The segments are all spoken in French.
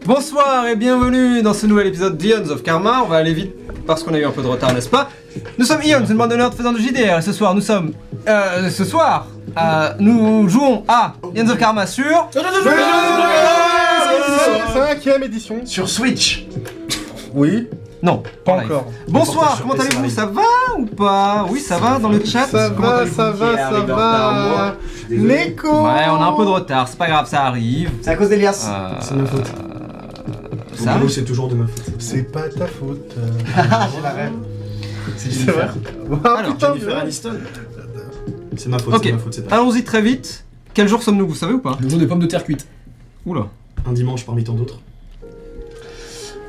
Bonsoir et bienvenue dans ce nouvel épisode d'Eons of Karma. On va aller vite parce qu'on a eu un peu de retard, n'est-ce pas? Nous sommes Eons, une bande de nerds faisant du JDR, et ce soir nous jouons à Eons of Karma sur... 5ème édition. Sur Switch. Oui. Non, Pas live. encore. Bonsoir, comment allez-vous? Ça va ou pas? Oui, ça va dans le chat? Ça Comment va, allez-vous? ça va. Neko. Ouais, on a un peu de retard, c'est pas grave, ça arrive. C'est à cause d'Elias. C'est ma faute. Ça arrive. C'est toujours de ma faute. C'est pas ta faute. J'ai la rêve. C'est C'est vrai. Alors, Putain, Jennifer Aniston. C'est ma faute, Ok, c'est ma faute, c'est pas. allons-y très vite. Quel jour sommes-nous, vous savez ou pas? Le jour des pommes de terre cuites. Oula. Un dimanche parmi tant d'autres.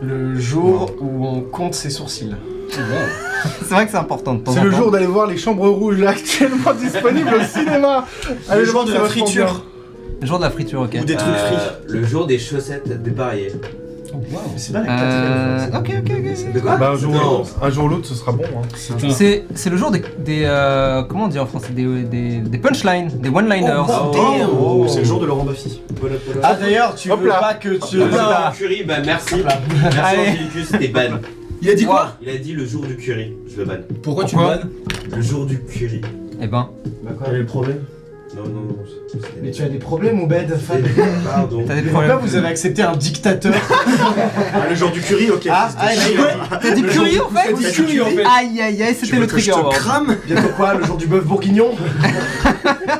Le jour où on compte ses sourcils. C'est vrai que c'est important de temps en c'est temps. le jour d'aller voir les chambres rouges là, actuellement disponibles au cinéma. Allez Le jour de ça la va trop friture. Le jour de la friture, ok. Ou des trucs frits. Le jour des chaussettes dépareillées. C'est pas la Ok. De quoi? Bah, un jour Non. ou l'autre, ce sera bon. Hein. C'est le jour des comment on dit en français, des punchlines, des one-liners. Oh, c'est le jour de Laurent Baffy. Ah d'ailleurs, tu Hop veux là. pas que tu... Le jour du curry, bah merci. Merci Allez. Angelicus, t'es ban. Il a dit quoi? Il a dit le jour du curry, je le ban. Pourquoi tu Pourquoi le bannes? Le jour du curry. Eh ben, Quel est le problème? Non. Mais tu as des problèmes, Obed, Fab. Pardon. t'as des Mais pourquoi problèmes. vous avez accepté un dictateur? Ah, le jour du curry, ok. T'as dit curry en fait? T'as dit curry, en fait. Aïe, c'était le trigger Je te word. crame. Bientôt quoi? Le jour du bœuf bourguignon?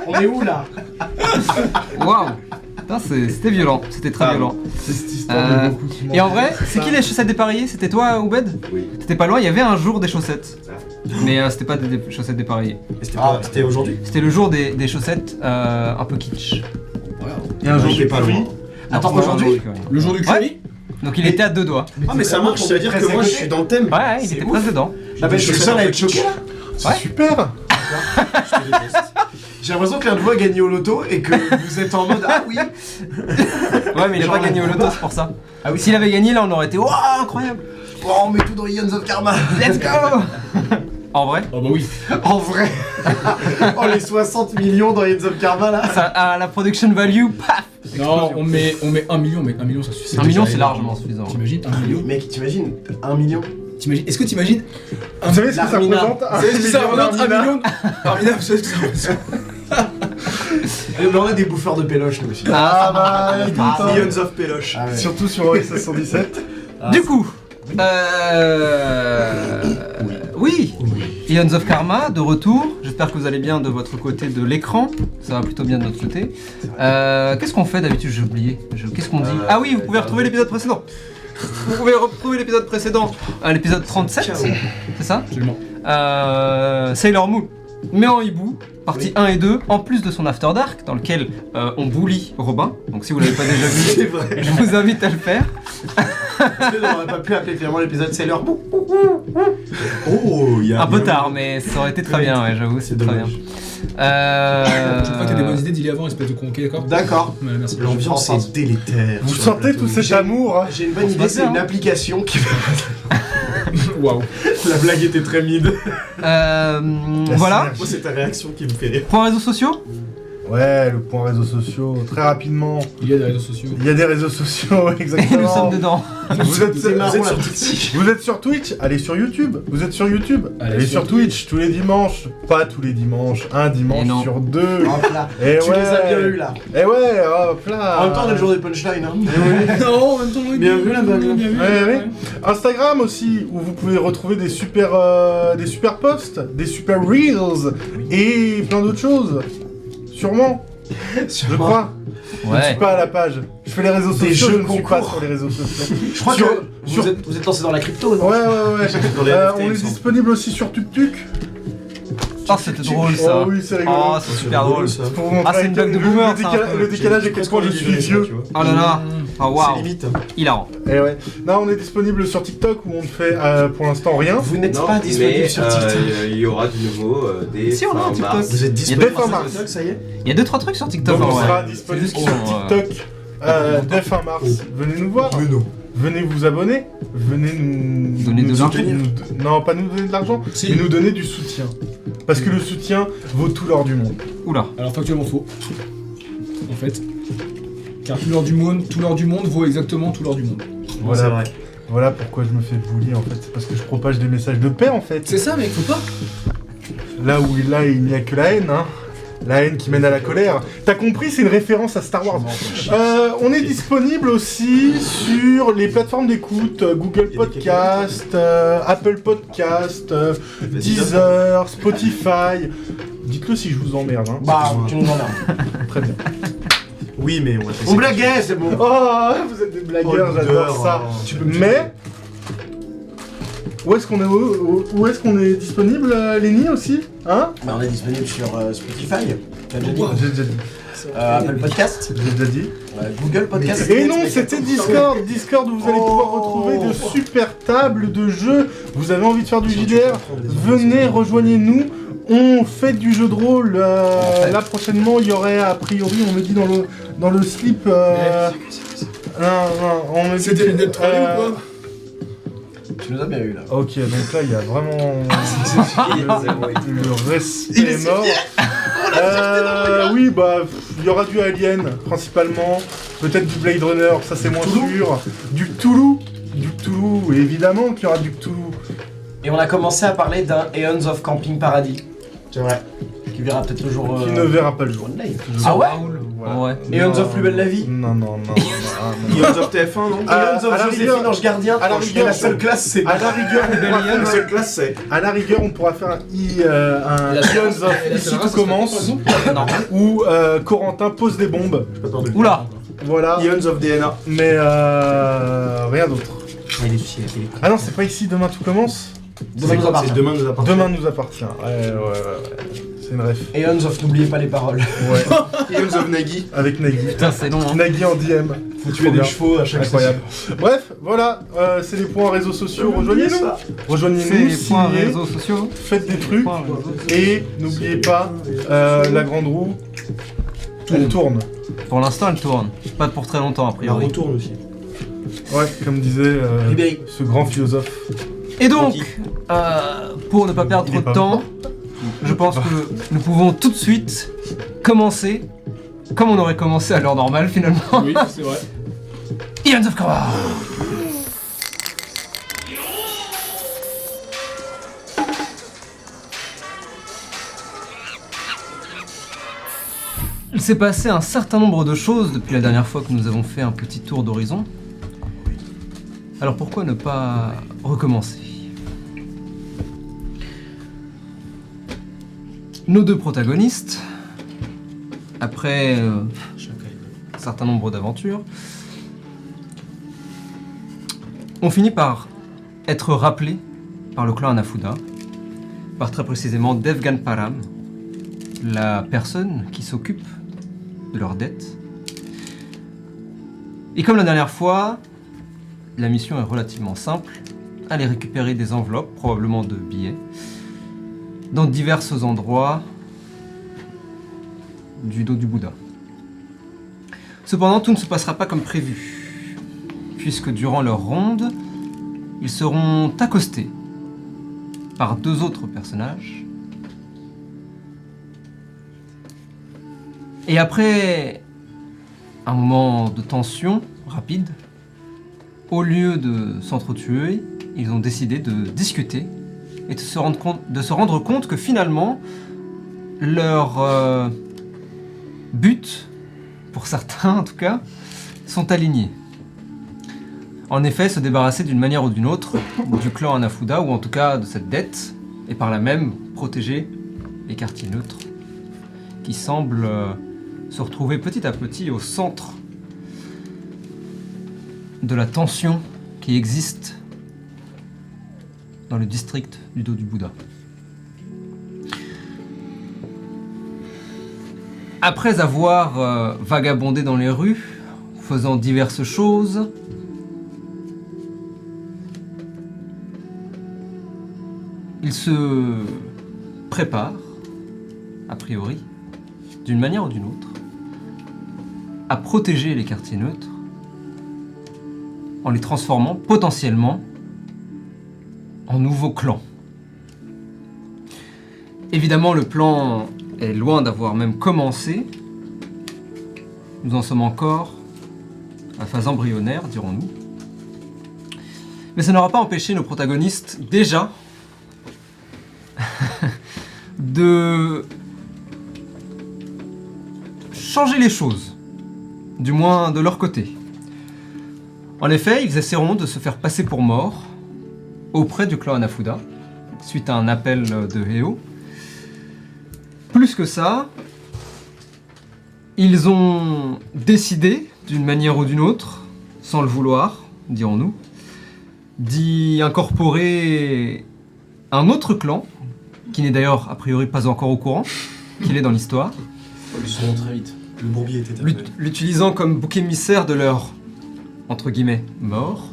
On est où là? Waouh. Putain, c'était violent, c'était très Pardon. violent. C'est cette histoire de beaucoup qui Et en vrai, c'est qui les chaussettes dépareillées? C'était toi, Oubed? Oui. T'étais pas loin, il y avait un jour des chaussettes. Ah. Mais c'était pas des chaussettes dépareillées. C'était aujourd'hui. C'était le jour des chaussettes un peu kitsch. Et un jour J'ai des pas curry. loin. Attends, Non, aujourd'hui? Le jour du curry? Donc il était à deux doigts. Ah, mais ça marche, ça veut dire que moi je suis dans le thème. Ouais, il était presque dedans. Ah bah je suis le seul à être choqué là. C'est super. J'ai l'impression que l'un de vous a gagné au loto et que vous êtes en mode ah oui. Ouais, mais il a pas gagné au loto, c'est pour ça. Ah oui. S'il avait gagné, là, on aurait été waouh, incroyable. Oh, on met tout dans Eons of Karma. Let's go. En vrai, Oh bah oui. En vrai. Oh les 60 millions dans Eons of Karma là. ça, à la production value, paf. Non, on met 1 million, mais 1 million ça suffit. 1 million, déjà c'est énorme. largement suffisant. T'imagines 1 Mais million? mec, t'imagines 1 million? Est-ce que t'imagines Vous savez ce que ça L'armina. représente? Est-ce que ça représente 1 d'Armina million? Armina, vous savez ce que ça représente? Mais on a des bouffeurs de péloche nous aussi. Ah bah écoute, hein. Millions of Péloche. Ah ouais. Surtout sur OS 117. Du coup, oui, Eons of Karma, de retour. J'espère que vous allez bien de votre côté de l'écran. Ça va plutôt bien de notre côté. Qu'est-ce qu'on fait d'habitude? J'ai oublié. Qu'est-ce qu'on dit? Ah oui, vous pouvez retrouver l'épisode précédent. Vous pouvez retrouver l'épisode précédent, l'épisode 37, c'est ça? Absolument. Sailor Moon, mais en hibou, partie 1 et 2, en plus de son After Dark, dans lequel on bully Robin. Donc si vous l'avez pas déjà vu, C'est vrai. je vous invite à le faire. Est-ce qu'on aurait pas pu appeler finalement l'épisode Sailor Moon? Oh, il y a. Un peu tard, mais ça aurait été très bien, ouais, j'avoue, c'est très bien. dommage. Je crois que t'as des bonnes idées, dis-les avant, espèce de con, ok, d'accord? D'accord. Ouais, merci. L'ambiance est délétère. Vous sur le sentez plateau. tout cet J'ai- amour? Hein. J'ai une bonne se idée, passe c'est bien, une hein. application qui Waouh. La blague était très mid. Voilà. Moi, c'est ta réaction qui me fait rire. Pour les réseaux sociaux, Ouais, le point réseaux sociaux, très rapidement. Il y a des réseaux sociaux. Il y a des réseaux sociaux, et exactement. nous sommes dedans. Vous êtes, C'est marrant, vous êtes la sur, petite. vous êtes sur Twitch, allez sur YouTube. Vous êtes sur YouTube, allez sur Twitch tous les dimanches. Pas tous les dimanches, un Et dimanche non. sur deux. Hop là. Et Tu ouais. les as bien eu là. Et ouais, hop là. En même temps, on a le jour des punchlines. Hein. Non, en même temps, oui. Bien vu, la blague. Bien vu. Ouais. Instagram aussi, où vous pouvez retrouver des super posts, des super reels et plein d'autres choses. Sûrement, je crois. Je ne Ouais. suis pas à la page. Je fais les réseaux Des sociaux, jeux je ne suis pas concours. sur les réseaux sociaux. Je crois Sur- que vous êtes lancé dans la crypto, non? Ouais. Dans les NFT, On il me est semble. disponible aussi sur TukTuk. Oh, c'était drôle ça. Oh oui, c'est rigolo. Oh, c'est super drôle. ça. Pour vous montrer Ah, c'est une blague de le- boomer, le, ça, décala- un peu. le décalage et quel point je suis vieux. Oh là là. Oh C'est waouh. limite. Hilarant. Et ouais. Là, on est disponible sur TikTok où on ne fait pour l'instant rien. Vous n'êtes Non, pas disponible mais sur TikTok. il y aura du nouveau dès Si, on a un fin TikTok. mars. Vous êtes Il y a disponible deux sur formats. TikTok, ça y est? Il y a 2-3 trucs sur TikTok Donc en on vrai. sera C'est disponible juste sur qu'ils sont, TikTok dès fin mars. Venez nous voir. Mais non. Venez vous abonner. Venez nous Donner de nous l'argent. soutenir. Non, pas nous donner de l'argent, Si. mais nous donner du soutien. Parce que le soutien vaut tout l'or du monde. Oula. Alors factuellement faux. En fait. Car tout l'or du monde vaut exactement tout l'or du monde. Voilà. C'est vrai. Voilà pourquoi je me fais bully en fait, c'est parce que je propage des messages de paix en fait. C'est ça, mec, faut pas. Là où il n'y a que la haine, hein. La haine qui mène à la colère. T'as compris, c'est une référence à Star Wars. On est disponible aussi sur les plateformes d'écoute, Google Podcast, Apple Podcast, Deezer, Spotify. Dites-le si je vous emmerde. Hein. Bah, tu nous en as. Très bien. Oui, mais on va On blaguait, c'est bon. Oh, vous êtes des blagueurs, j'adore ça. Mais où est-ce qu'on est disponible, Lenny aussi, hein? Bah, on est disponible sur Spotify. T'as déjà dit. J'ai déjà dit. Apple Podcast, J'ai déjà dit. Google Podcast. Et non, c'était Discord. Discord où vous allez pouvoir retrouver de super tables de jeux. Vous avez envie de faire du JDR? Venez, rejoignez-nous. On fait du jeu de rôle. Là prochainement, il y aurait a priori, on me dit dans le slip. Non, on me dit. C'était une lettre ou quoi? Tu nous as bien eu là. Ok, donc là, il y a vraiment le respect est mort. Oui, bah, il y aura du Alien, principalement. Peut-être du Blade Runner, ça c'est moins sûr. Du Cthulhu, évidemment qu'il y aura du Cthulhu. Et on a commencé à parler d'un Aeons of Camping Paradis. C'est vrai. Qui verra peut-être le jour. Qui ne verra pas le jour. Ah ouais? Voilà. Ouais. Aeons of Plus Belle la Vie. Non. Heroes of TF1, non Aeons à la of Joséphine rigueur- Ange Gardien. à la Et rigueur, la seule classe, c'est. À la rigueur, on pourra faire- La seule classe, c'est. à la rigueur, on pourra faire un Eons of Et la Ici seule tout race, commence, Non. où Corentin pose des bombes. Oula. Voilà. Eons of DNA. Mais rien d'autre. Il est fier. Ah non, c'est pas ici, demain tout commence. Demain nous appartient. Demain nous appartient. Demain nous appartient. Ouais. C'est une ref. Aeons of N'oubliez pas les paroles. Ouais. Eons of Nagui. Avec Nagui. Putain, c'est long, hein. Nagui en DM. Faut tuer des chevaux à chaque Incroyable. Bref, voilà, c'est les points réseaux sociaux. Rejoignez-nous. C'est Rejoignez-nous, les points signez, réseaux sociaux. faites des trucs. Points réseaux sociaux. Et n'oubliez pas, la grande roue, elle tourne. Pour l'instant, elle tourne. Pas pour très longtemps, a On priori. retourne aussi. Ouais, comme disait Ribéry. ce grand philosophe. Et donc, pour ne pas perdre Il trop est de pas temps, je pense que nous pouvons tout de suite commencer, comme on aurait commencé à l'heure normale finalement, Oui, c'est vrai. Eons of Karma. Il s'est passé un certain nombre de choses depuis la dernière fois que nous avons fait un petit tour d'horizon. Alors pourquoi ne pas recommencer? Nos deux protagonistes, après un certain nombre d'aventures, ont fini par être rappelés par le clan Hanafuda, par très précisément Devgan Param, la personne qui s'occupe de leurs dettes. Et comme la dernière fois, la mission est relativement simple, aller récupérer des enveloppes, probablement de billets, dans divers endroits du dos du Bouddha. Cependant, tout ne se passera pas comme prévu, puisque durant leur ronde, ils seront accostés par deux autres personnages. Et après un moment de tension rapide, au lieu de s'entretuer, ils ont décidé de discuter et de se rendre compte que finalement, leurs buts, pour certains en tout cas, sont alignés. En effet, se débarrasser d'une manière ou d'une autre du clan Hanafuda, ou en tout cas de cette dette, et par là même protéger les quartiers neutres, qui semblent se retrouver petit à petit au centre de la tension qui existe dans le district du dos du Bouddha. Après avoir vagabondé dans les rues, faisant diverses choses, ils se préparent, a priori, d'une manière ou d'une autre, à protéger les quartiers neutres en les transformant potentiellement en nouveaux clans. Évidemment, le plan est loin d'avoir même commencé. Nous en sommes encore à phase embryonnaire, dirons-nous. Mais ça n'aura pas empêché nos protagonistes, déjà, de changer les choses, du moins de leur côté. En effet, ils essaieront de se faire passer pour morts auprès du clan Hanafuda, suite à un appel de Heo. Plus que ça, ils ont décidé, d'une manière ou d'une autre, sans le vouloir, dirons-nous, d'y incorporer un autre clan, qui n'est d'ailleurs a priori pas encore au courant qu'il est dans l'histoire, Ils seront très vite. Le bourbier était terminé. l'utilisant comme bouc émissaire de leur, entre guillemets, mort,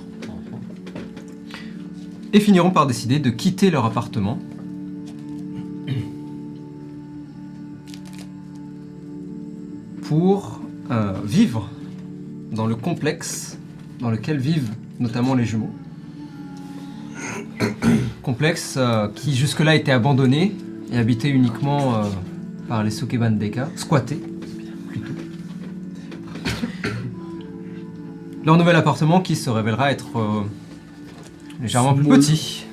et finiront par décider de quitter leur appartement pour vivre dans le complexe dans lequel vivent notamment les jumeaux. Complexe qui jusque-là était abandonné et habité uniquement par les Sokeban Deka, squatté plutôt. Leur nouvel appartement qui se révélera être légèrement plus petit,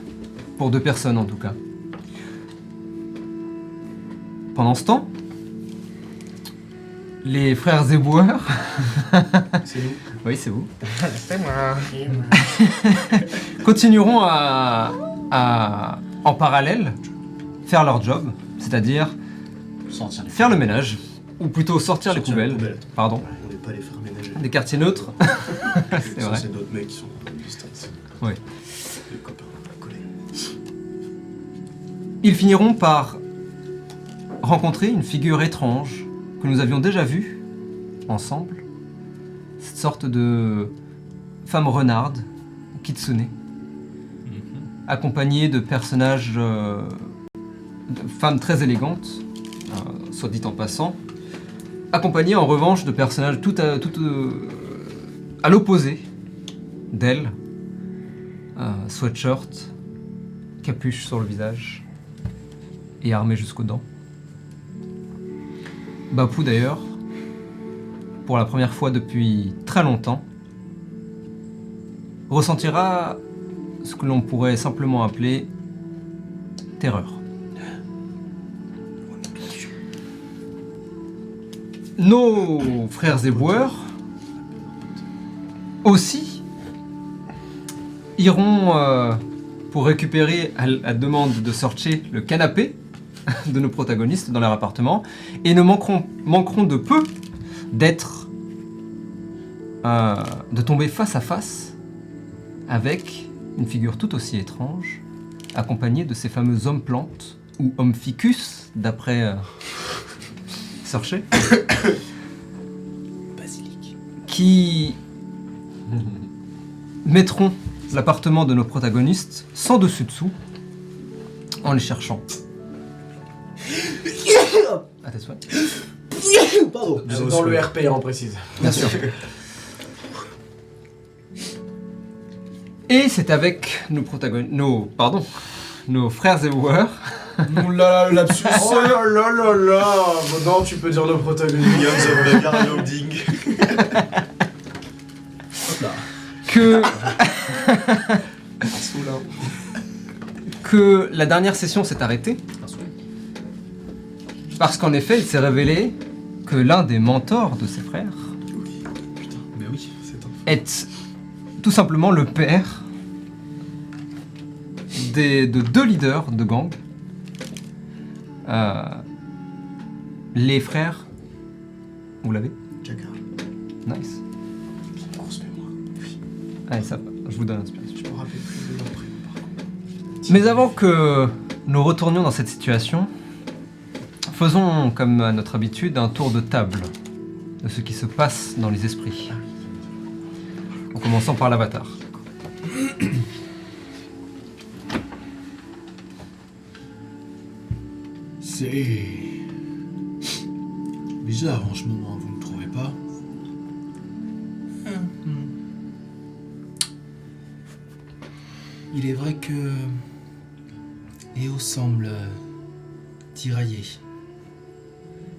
pour 2 personnes en tout cas. Pendant ce temps, les frères éboueurs, C'est nous. oui c'est vous, C'est moi. continueront à, en parallèle, faire leur job, c'est-à-dire Sortir les faire le ménage, ou plutôt sortir les poubelles, pardon, On n'est pas les frères ménagers. des quartiers neutres. C'est Ça, vrai. c'est d'autres mecs qui sont distancés. Oui. Les copains collés. Ils finiront par rencontrer une figure étrange que nous avions déjà vue ensemble, cette sorte de femme renarde, kitsune, accompagnée de personnages, de femmes très élégantes, soit dit en passant, accompagnée en revanche de personnages tout à l'opposé d'elle, sweatshirt, capuche sur le visage et armée jusqu'aux dents. Bapu d'ailleurs, pour la première fois depuis très longtemps, ressentira ce que l'on pourrait simplement appeler terreur. Nos frères éboueurs aussi iront pour récupérer à la demande de Sorche le canapé de nos protagonistes dans leur appartement et ne manqueront de peu d'être de tomber face à face avec une figure tout aussi étrange accompagnée de ces fameux hommes plantes ou hommes ficus d'après Sorche basilic. qui mettront l'appartement de nos protagonistes sans dessus-dessous en les cherchant. À tes souhaits. Pardon. Dans le RP, on précise. Bien sûr. Et c'est avec nos frères éboueurs Ouh là là, le lapsus. Oh là là là là. Bon, non, tu peux dire nos protagonistes. Millions of Bagarre Loading. que la dernière session s'est arrêtée parce qu'en effet il s'est révélé que l'un des mentors de ses frères Mais oui, c'est un. est tout simplement le père de 2 leaders de gang, les frères, vous l'avez? Jaguar. Nice. Grosse mémoire. Allez, ça va, je vous donne l'inspiration. Je me rappelle plus de leur prénom par contre. Mais avant que nous retournions dans cette situation, faisons, comme à notre habitude, un tour de table de ce qui se passe dans les esprits. En commençant par l'avatar. C'est bizarre en ce moment, vous ne trouvez pas? Il est vrai que Eo semble tiraillé.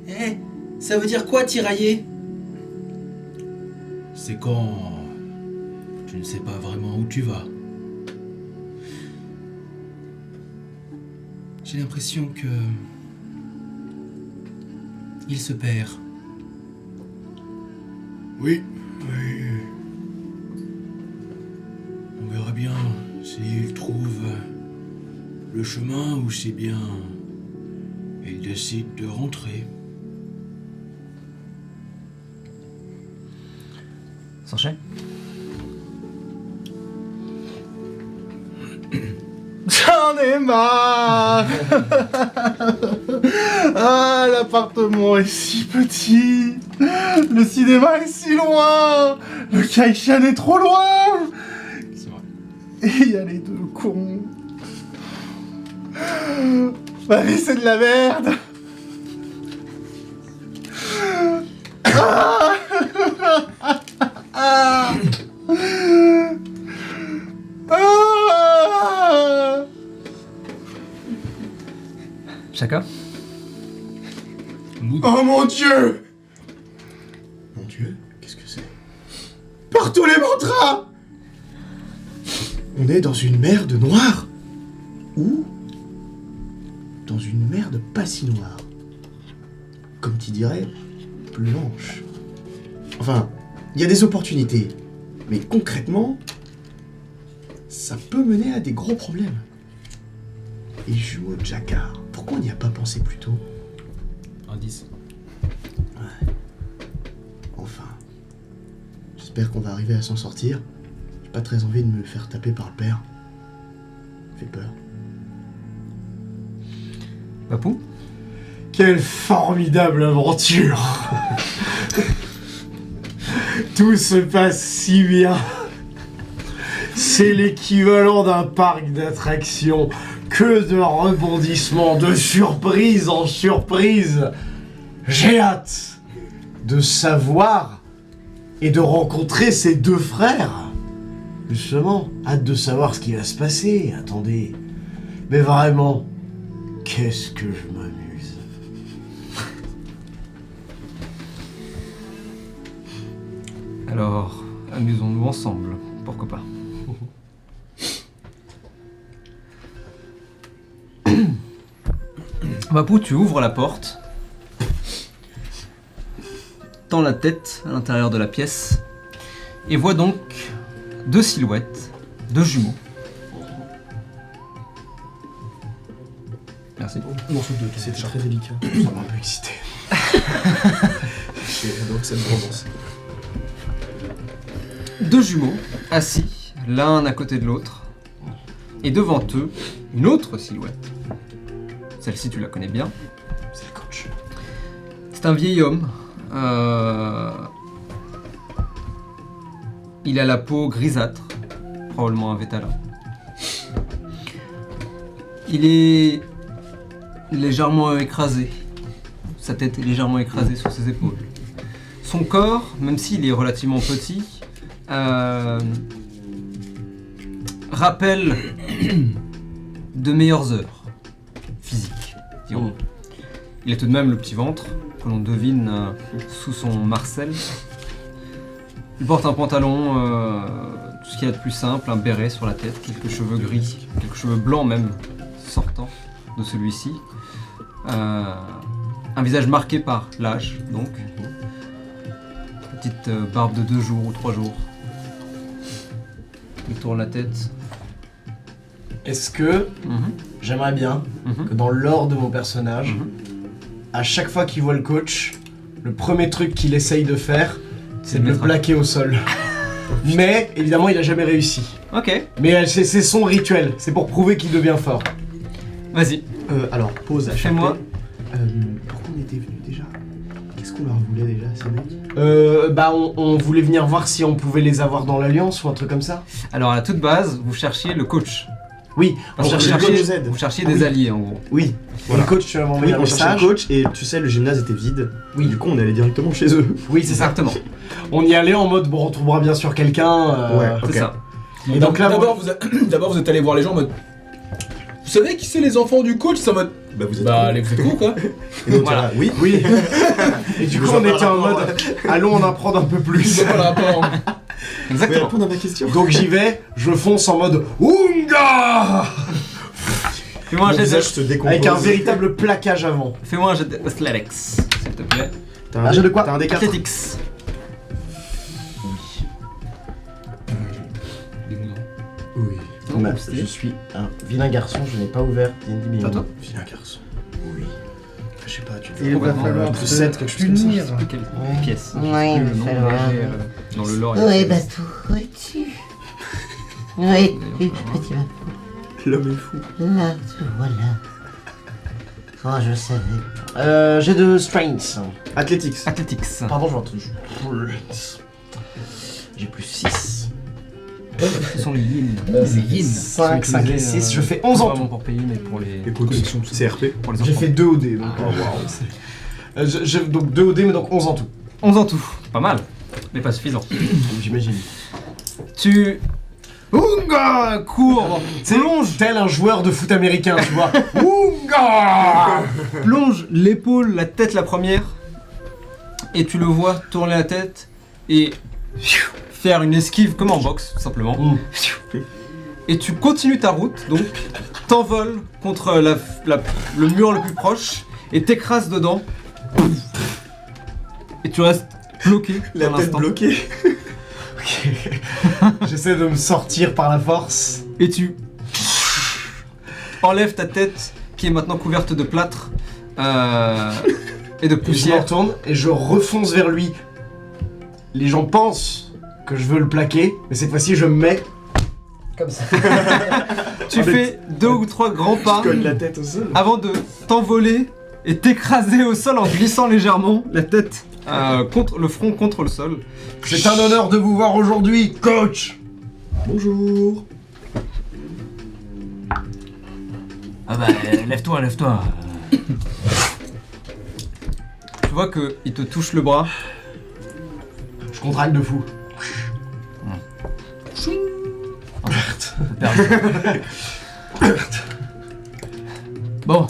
Eh, ça veut dire quoi tiraillé? c'est quand tu ne sais pas vraiment où tu vas. J'ai l'impression que il se perd. Oui. On verra bien s'il trouve le chemin ou si bien il décide de rentrer. Sanchez. J'en ai marre. Ah, l'appartement est si petit. Le cinéma est si loin. Le Kaishan est trop loin. C'est vrai. Et il y a les deux cons. Ma vie, c'est de la merde. Ah. Ah. Ah. Chacun. Oh mon Dieu! Mon Dieu, qu'est-ce que c'est? Par tous les mantras! On est dans une merde noire? Ou dans une merde pas si noire? Comme tu dirais, blanche. Enfin, il y a des opportunités. Mais concrètement, ça peut mener à des gros problèmes. Et jumeaux de Jacquard, pourquoi on n'y a pas pensé plus tôt? Indice. Enfin, j'espère qu'on va arriver à s'en sortir. J'ai pas très envie de me faire taper par le père. Fait peur. Papou. Quelle formidable aventure! Tout se passe si bien. C'est l'équivalent d'un parc d'attractions. Que de rebondissements, de surprise en surprise. J'ai hâte de savoir et de rencontrer ces deux frères. Justement, hâte de savoir ce qui va se passer. Attendez, mais vraiment, qu'est-ce que je m'amuse. Alors, amusons-nous ensemble. Pourquoi pas. Papou, tu ouvres la porte, tends la tête à l'intérieur de la pièce et vois donc deux silhouettes, deux jumeaux. Merci. C'était très délicat. Ça m'a un peu excité. Donc cette romance. Deux jumeaux assis l'un à côté de l'autre et devant eux une autre silhouette. Celle-ci tu la connais bien. C'est le coach. C'est un vieil homme. Il a la peau grisâtre, probablement un vétalin. Il est légèrement écrasé. Sa tête est légèrement écrasée sur ses épaules. Son corps, même s'il est relativement petit, rappelle de meilleures heures physiques, dirons. Il a tout de même le petit ventre, que l'on devine sous son marcel. Il porte un pantalon, tout ce qu'il y a de plus simple, un béret sur la tête, quelques cheveux gris, quelques cheveux blancs même, sortant de celui-ci. Un visage marqué par l'âge, donc. Petite barbe de 2 jours ou 3 jours. Il tourne la tête. Est-ce que j'aimerais bien que dans l'ordre de mon personnage, à chaque fois qu'il voit le coach, le premier truc qu'il essaye de faire, c'est de le plaquer au sol. Mais évidemment, il a jamais réussi. Ok, Mais c'est son rituel, c'est pour prouver qu'il devient fort. vas-y. Alors, pause à chaque Fais-moi. pourquoi on était venu déjà? Qu'est-ce qu'on leur voulait déjà, ces mecs? On voulait venir voir si on pouvait les avoir dans l'Alliance ou un truc comme ça. Alors à la toute base, vous cherchiez le coach. Oui, On on cherche cherchait, le coach nous aide. Vous cherchiez Ah des oui. alliés en gros. Oui, le coach, tu m'as envoyé oui, un on cherchait message. le coach et tu sais, le gymnase était vide. Oui. Du coup, on allait directement chez eux. Oui, c'est ça. Exactement. On y allait en mode, bon, on trouvera bien sûr quelqu'un. Ouais. C'est Ok. ça. Et donc là, D'abord, vous êtes allé voir les gens en mode. Vous savez qui c'est les enfants du coach? C'est en mode. Bah vous êtes Bah, cool. allez, vous êtes con quoi. Et donc, Voilà. oui. Oui. Et du coup, on était en mode, allons en apprendre un peu plus. C'est pas le rapport. Vous Exactement. répondre à ma question. Donc j'y vais, je fonce en mode Ounga Fais-moi un Mon jet visage de... se décompose. avec un véritable plaquage avant. Fais-moi un jet d'athletics, s'il te plaît. T'as un Ah, j'ai de quoi T'as un D4. Athletics. Oui. Non, Bah, c'était- je suis un vilain garçon, je n'ai pas ouvert D&D Beyond. Attends. Vilain garçon. Oui. Je sais pas, tu Il va falloir plus 7, quelque chose comme ça. Je sais plus quelle pièce. Ouais, Je sais plus le il nom, va falloir. mais, dans le lore. il y a Oui, quelque bah chose. tout, es-tu Oui, oui, petit bateau. L'homme est fou. Là, te voilà. Oh, je savais. J'ai de strength. Athletics. Athletics. Pardon, je m'entends. J'ai plus 6. Ce sont les yin. C'est yin. 5, 5 et 6, je fais 11 en Pas tout. vraiment pour payer, mais pour les Écoute, Collection. c'est RP. pour les J'ai enfants. fait 2 au dé, donc. Donc 2 au dé, mais donc 11 en tout. 11 en tout. Pas mal, mais pas suffisant. J'imagine. Tu... Ounga cours, Plonge tel un joueur de foot américain, tu vois. Ounga plonge l'épaule, la tête la première, et tu le vois tourner la tête et faire une esquive comme en boxe, tout simplement. Et tu continues ta route, donc t'envoles contre le mur le plus proche et t'écrases dedans. Et tu restes bloqué La pour tête l'instant. bloquée. J'essaie de me sortir par la force. Et tu enlèves ta tête qui est maintenant couverte de plâtre et de Et je me poussière. retourne et je refonce vers lui. Les gens pensent que je veux le plaquer, mais cette fois-ci je me mets comme ça. Tu fais 2 ou 3 grands pas Colle la tête au sol. avant de t'envoler et t'écraser au sol en glissant légèrement la tête contre le front contre le sol. C'est un honneur de vous voir aujourd'hui, coach. Bonjour. Ah bah lève-toi, lève-toi. Tu vois que il te touche le bras. Je contracte de fou. Bon,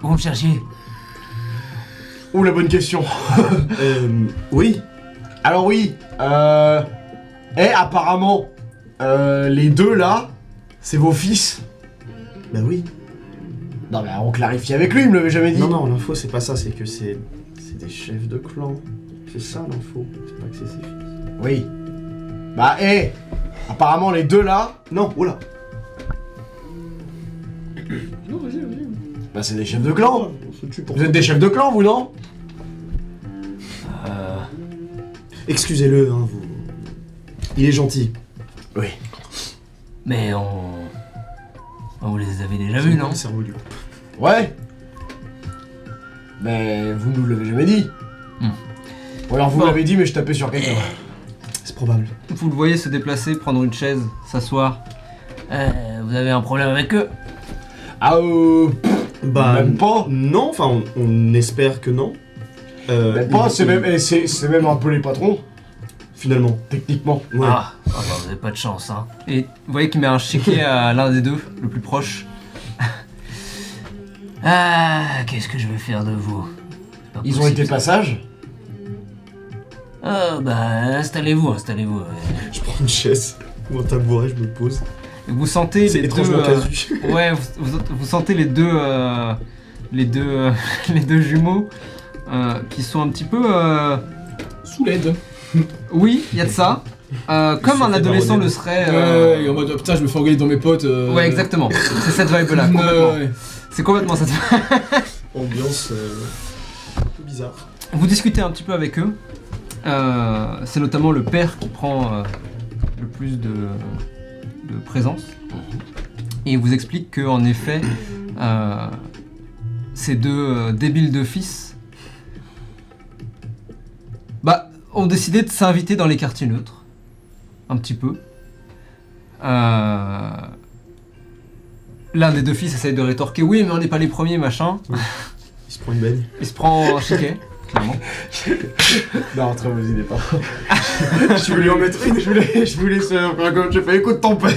vous me cherchiez. Ouh, la bonne question. Oui. Alors oui, apparemment, les deux là, c'est vos fils. Bah oui. Non mais on clarifie avec lui, il me l'avait jamais dit. Non, non, l'info c'est pas ça, c'est que c'est des chefs de clan. C'est ça l'info. C'est pas que c'est ses fils. Oui. Bah apparemment les deux là, Non, oula. bah c'est des chefs de clan. On se tue pour Vous êtes des chefs de clan, vous non? Excusez-le, hein, vous. Il est gentil. Oui. Mais on les avait déjà C'est vus, moi non? le cerveau du coup. Ouais. Mais vous nous l'avez jamais dit. Ou alors vous Bon. l'avez dit mais je tapais sur quelqu'un. C'est probable. Vous le voyez se déplacer, prendre une chaise, s'asseoir. Vous avez un problème avec eux? Ah Bah. Même pas. Non, enfin, on espère que non. Même pas, c'est même un peu les patrons, Finalement. techniquement. Ouais. Ah, bah, vous avez pas de chance, hein. Et vous voyez qu'il met un chéquier à l'un des deux, le plus proche. Ah, qu'est-ce que je vais faire de vous? C'est pas Ils ont possible, été ça. passage. Ah, bah, installez-vous. Je prends une chaise ou un tabouret, je me pose. Et vous sentez C'est les deux... étrangement casu. ouais, vous sentez les deux... les deux jumeaux qui sont un petit peu... Sous l'aide. Oui, il y a de ça. Comme se un fait adolescent baronner. le serait... Ouais, et en mode, oh, putain, je me fais engueuler dans mes potes. Ouais, exactement. C'est cette vibe-là, complètement. Ouais. C'est complètement cette vibe. Ambiance un peu bizarre. Vous discutez un petit peu avec eux. C'est notamment le père qui prend le plus de présence. Et il vous explique qu'en effet, ces deux débiles de fils ont décidé de s'inviter dans les quartiers neutres. Un petit peu. L'un des deux fils essaye de rétorquer « Oui, mais on n'est pas les premiers, machin ». Il se prend une baigne. Il se prend un chiquet. clairement. Non, très mauvaise idée, pardon. Je voulais en mettre une, je voulais faire comme j'ai fait écoute ton père.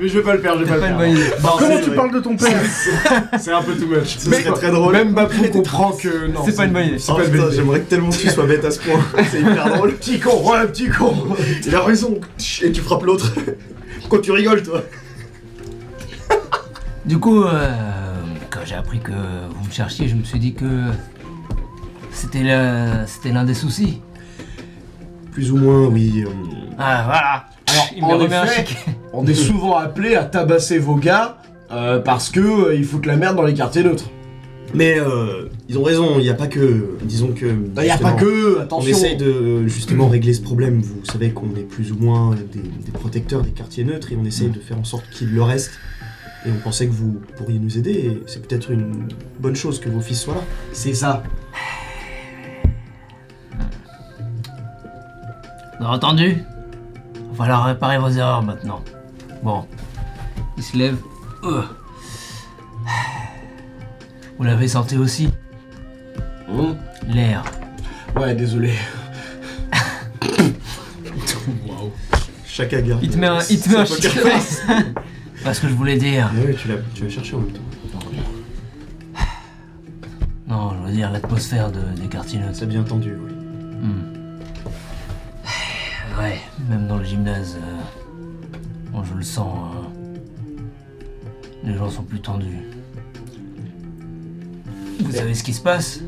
Mais je vais pas le faire, je vais C'est pas pas le une faire. bonne idée. Non, Comment c'est tu vrai. parles de ton père? C'est un peu too much. Ce serait très drôle. Même Bapou comprend que non. C'est pas une bonne idée. Oh, putain, j'aimerais que tellement que tu sois bête à ce point. C'est hyper drôle. Petit con, ouais, petit con. Il a raison. Et tu frappes l'autre. Quand tu rigoles, toi. Du coup, quand j'ai appris que vous me cherchiez, je me suis dit que c'était l'un des soucis. Plus ou moins, oui. Ah, voilà. Alors, Il me en remet un effet, chic. on est souvent appelé à tabasser vos gars parce que ils foutent la merde dans les quartiers neutres. Mais ils ont raison, il n'y a pas que. Disons que. Il y a pas justement, que, On attention. essaye de justement régler ce problème. Vous savez qu'on est plus ou moins des protecteurs des quartiers neutres et on essaye de faire en sorte qu'il le reste. Et on pensait que vous pourriez nous aider et c'est peut-être une bonne chose que vos fils soient là. C'est ça. Vous avez entendu? Il va falloir réparer vos erreurs maintenant. Bon, Il se lève. vous l'avez senti aussi? L'air. Ouais, désolé. Chacun garde. Il te met un chic face. Pas ce que je voulais dire. Ah oui, tu l'as cherché en même temps. Non, je veux dire l'atmosphère des quartiers neutres. Ça a bien entendu, oui. Ouais, même dans le gymnase, bon, je le sens. Les gens sont plus tendus. Vous savez ce qui se passe?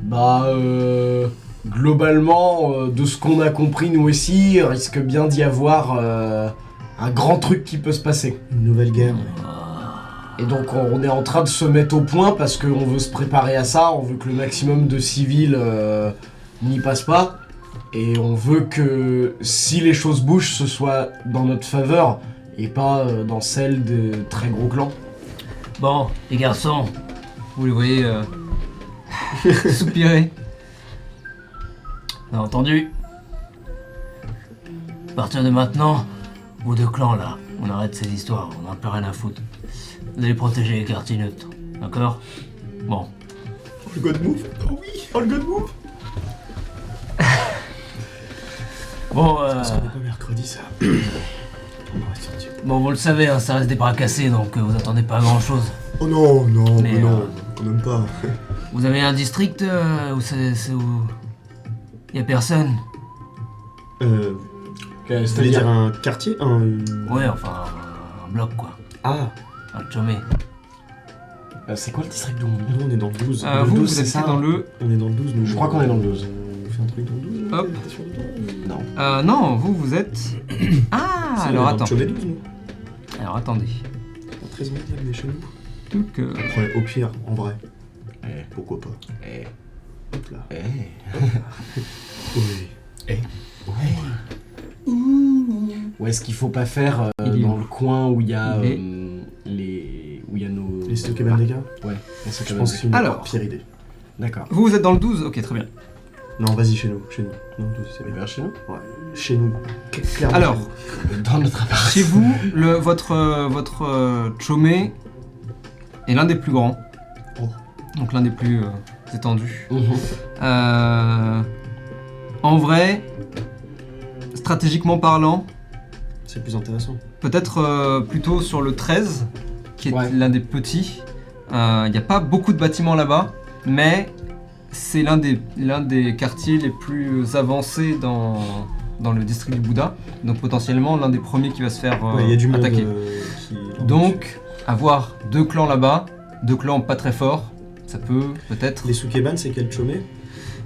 Bah, globalement, de ce qu'on a compris, nous aussi, il risque bien d'y avoir un grand truc qui peut se passer. Une nouvelle guerre. Et donc, on est en train de se mettre au point parce qu'on veut se préparer à ça, on veut que le maximum de civils n'y passe pas. Et on veut que si les choses bougent, ce soit dans notre faveur et pas dans celle de très gros clans. Bon, les garçons, Vous les voyez soupirer. vous avez entendu? À partir de maintenant, vous deux clans là, on arrête ces histoires, on n'a plus rien à foutre. Vous allez protéger les quartiers neutres, d'accord? Bon. Le god move. Oh oui, oh le god move. Bon, Parce qu'on n'est pas mercredi, ça. On aurait sorti. bon, vous le savez, hein, ça reste des bras cassés, donc vous attendez pas à grand chose. Oh non, non, Mais, mais non, quand même pas. Vous avez un district où c'est où y a personne? Vous voulez dire un quartier Ouais, enfin un bloc quoi, Ah, un chômé. C'est quoi le district d'où nous on est dans le 12. Vous, le 12, vous c'est êtes ça, dans le. On est dans le 12, nous. Je crois qu'on est dans le 12. On fait un truc dans le 12 Hop. T'es sûr de toi Non. Non, vous êtes. Ah, Si, alors on est dans attends. le Chauvet 12, nous. Alors attendez. À 13 minutes, on est chez nous. Donc, Ouais, au pire, en vrai. Eh. Pourquoi pas. Eh. Hop là. Eh. Oui. Ou est-ce qu'il faut pas faire Il est dans où le coin où il y a Il est- où il y a nos... Les Stokeban des gars Ouais, on sait Je pense que c'est une Alors. pire idée. D'accord. vous êtes dans le 12. Ok, très bien. Non, vas-y, chez nous. Non, 12, c'est Eh bien. bien, chez nous. Ouais. Chez nous. Clairement. Alors, chez nous. Dans notre appareil. chez vous, votre chômé est l'un des plus grands. Oh. Donc l'un des plus étendus. Mhm. En vrai, stratégiquement parlant, C'est plus intéressant. peut-être plutôt sur le 13, qui est Ouais. l'un des petits. Il n'y a pas beaucoup de bâtiments là-bas, mais c'est l'un des quartiers les plus avancés dans le district du Bouddha. Donc potentiellement l'un des premiers qui va se faire Ouais, il y a du monde attaquer. qui... Donc, avoir deux clans là-bas, deux clans pas très forts, ça peut peut-être... Les Sukeban, c'est quel chômé?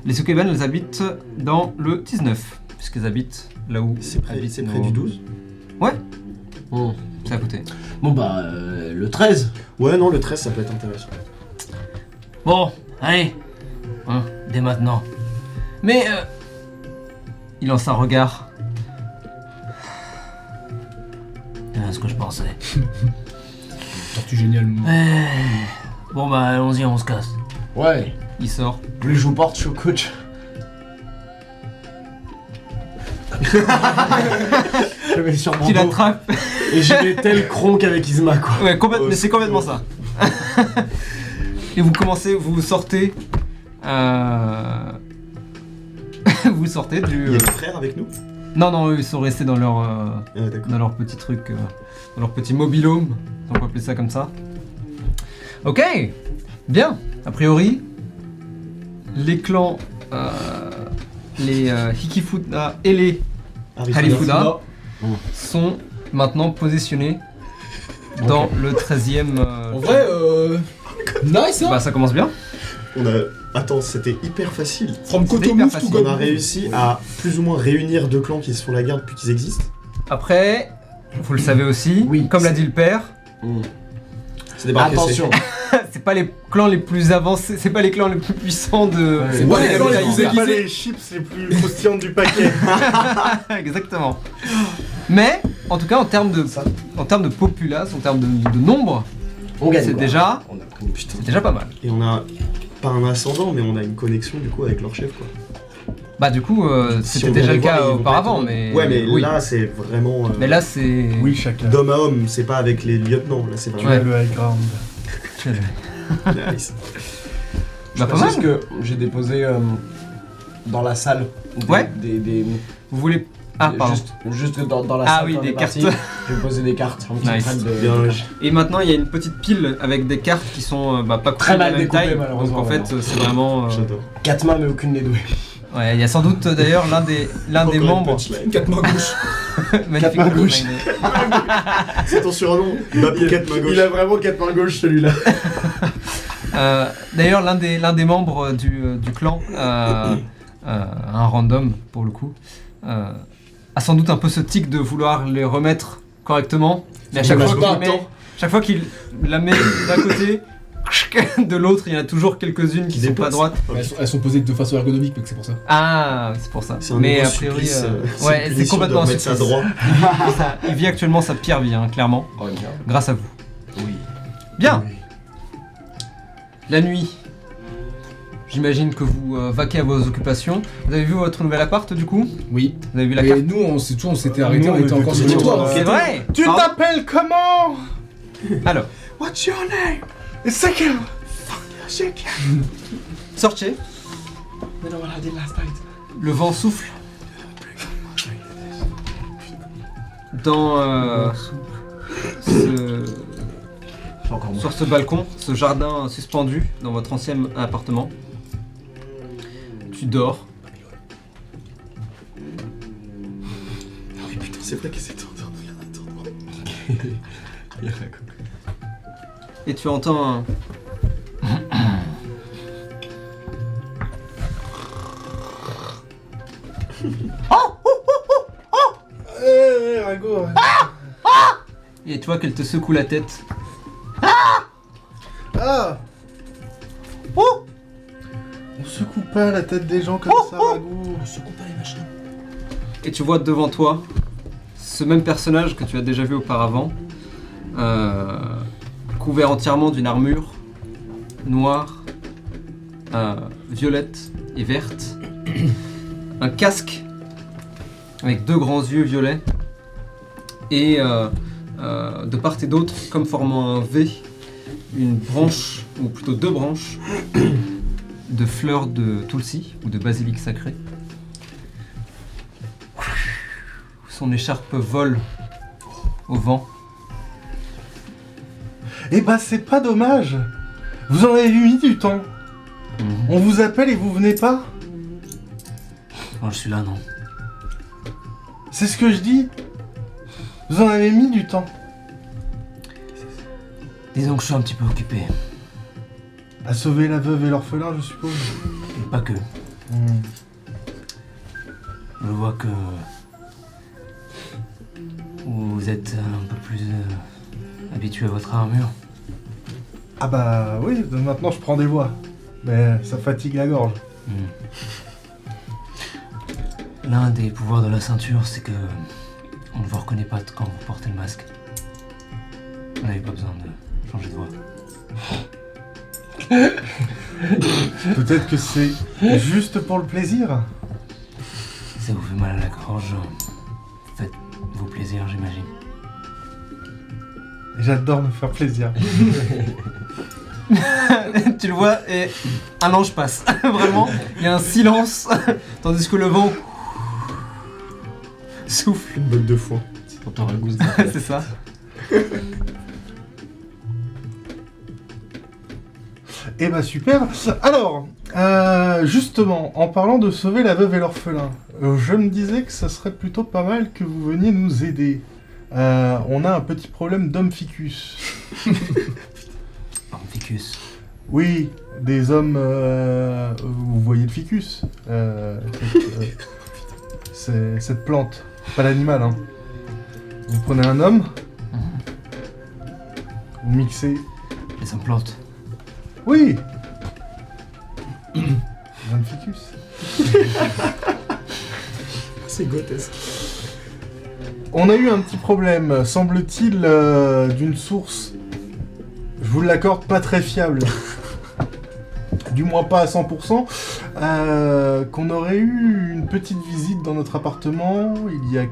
Les Sukeban, elles habitent dans le 19, puisqu'elles habitent là où C'est près habitent du 12? Ouais, Mhm. c'est à côté. Bon bah, le 13. Ouais, non, le 13, ça peut être intéressant. Bon, allez, hein, dès maintenant. Mais... il lance un regard. C'est ce que je pensais. Tortue géniale. Bon bah allons-y, on se casse. Ouais. Il sort. Vous voulez que je vous porte, je suis au coach. Je vais sur mon Qui dos l'attrape. et j'y vais tel Kronk avec Isma quoi. Ouais, mais c'est complètement ça. Et vous sortez Vous sortez du... Il y a des frères avec nous? Non, eux, ils sont restés dans leur, Ah, d'accord. dans leur petit truc, dans leur petit mobilhome, on peut appeler ça comme ça. Ok, bien. A priori, les clans, les Hikifuda et les Harifuda sont maintenant positionnés dans le 13e... En vrai, nice hein. Bah ça commence bien. Attends, c'était hyper facile. From C'était Koto hyper Move to facile. On God. a réussi à plus ou moins réunir deux clans qui se font la guerre depuis qu'ils existent. Après, vous le savez aussi, Oui, comme l'a dit le père, C'est débarqué. Attention. c'est pas les clans les plus avancés, c'est pas les clans les plus puissants de... C'est pas les clans les plus C'est pas aiguisés. les chips les plus croustillantes du paquet. Exactement. Mais, en tout cas, en termes de populace, en termes de nombre, On gagne. c'est quoi. déjà, On a- Putain. c'est déjà pas mal. Et on a pas un ascendant, mais on a une connexion du coup avec leur chef quoi. Bah du coup, Si c'était on déjà vient le les voir, cas ils vont auparavant, pas être- mais... Ouais, mais oui. là c'est vraiment. Mais là, c'est... Oui, chacun. D'homme à homme, c'est pas avec les lieutenants, là c'est Tu vraiment. as le high ground. Nice. Bah pas Parce mal. que j'ai déposé dans la salle Ouais. des Vous voulez... Ah, pardon. juste dans la Ah salle. oui, quand on des est parti, cartes. J'ai posé des cartes. Un petit Nice. train de... Bien, Et maintenant, il y a une petite pile avec des cartes qui sont pas Très coupées de la mal même découpées, taille. Donc malheureusement, en fait, maintenant. c'est vraiment... j'adore. 4 mains mais aucune des douées. Ouais, il y a sans doute d'ailleurs l'un des Encore une membres... punchline. 4 mains gauche. Magnifique mains gauches. C'est ton surnom. Bapi 4 mains gauche. Il a vraiment 4 mains gauches celui-là. D'ailleurs, l'un des membres du clan, un random pour le coup, a sans doute un peu ce tic de vouloir les remettre correctement, mais à chaque fois qu'il la met d'un côté, de l'autre, il y en a toujours quelques-unes qui sont pas dépassent. droites. Elles sont posées de façon ergonomique, donc c'est pour ça. Ah, c'est pour ça. C'est un Mais nouveau a priori, supplice, ouais, une c'est punition complètement de un remettre ça supplice. droit. Il vit actuellement sa pire vie, hein, clairement, Oh merde. grâce à vous. Oui. Bien. La nuit. J'imagine que vous vaquez à vos occupations. Vous avez vu votre nouvel appart du coup? Oui. Vous avez vu la Et carte? nous, on s'était arrêtés, Nous, on on était encore était sur toujours l'histoire. dans- C'est vrai. Tu Pardon t'appelles comment? Alors, What's your name? Ezekiel. sortez. Le vent souffle. Dans sur ce balcon, ce jardin suspendu dans votre ancien appartement. Tu dors. Oui, putain, c'est vrai que c'est endormi. Et tu entends un... Rago. Et tu vois qu'elle te secoue la tête. Ah. Oh. On secoue pas la tête des gens comme ça, Rago. Et tu vois devant toi ce même personnage que tu as déjà vu auparavant, couvert entièrement d'une armure noire, violette et verte, un casque avec deux grands yeux violets, et de part et d'autre, comme formant un V, une branche, ou plutôt deux branches, de fleurs de tulsi, ou de basilic sacré. Son écharpe vole au vent. Eh bah c'est pas dommage. Vous en avez mis du temps. On vous appelle et vous venez pas. Quand je suis là, non. C'est ce que je dis. Vous en avez mis du temps. Disons que je suis un petit peu occupé. À sauver la veuve et l'orphelin, je suppose. Et pas que. Je vois que vous êtes un peu plus habitué à votre armure. Ah bah oui, maintenant je prends des voix. Mais ça fatigue la gorge. L'un des pouvoirs de la ceinture, c'est que on ne vous reconnaît pas quand vous portez le masque. Vous n'avez pas besoin de changer de voix. Peut-être que c'est juste pour le plaisir. Si ça vous fait mal à la gorge, faites vos plaisirs, j'imagine. J'adore me faire plaisir. Tu tu le vois, et un ange passe. Vraiment, il y a un silence, tandis que le vent souffle. Une botte de foin. C'est pour ton ragousse. C'est ça. Eh ben super. Alors, justement, en parlant de sauver la veuve et l'orphelin, je me disais que ça serait plutôt pas mal que vous veniez nous aider. On a un petit problème d'homme ficus. Amphicus. Oui, des hommes... vous voyez le ficus. C'est cette plante, pas l'animal. Hein. Vous prenez un homme, vous mixez... Les implantes. Oui. Homme ficus. C'est grotesque. On a eu un petit problème, semble-t-il, d'une source, je vous l'accorde, pas très fiable. Du moins pas à 100%, qu'on aurait eu une petite visite dans notre appartement il y a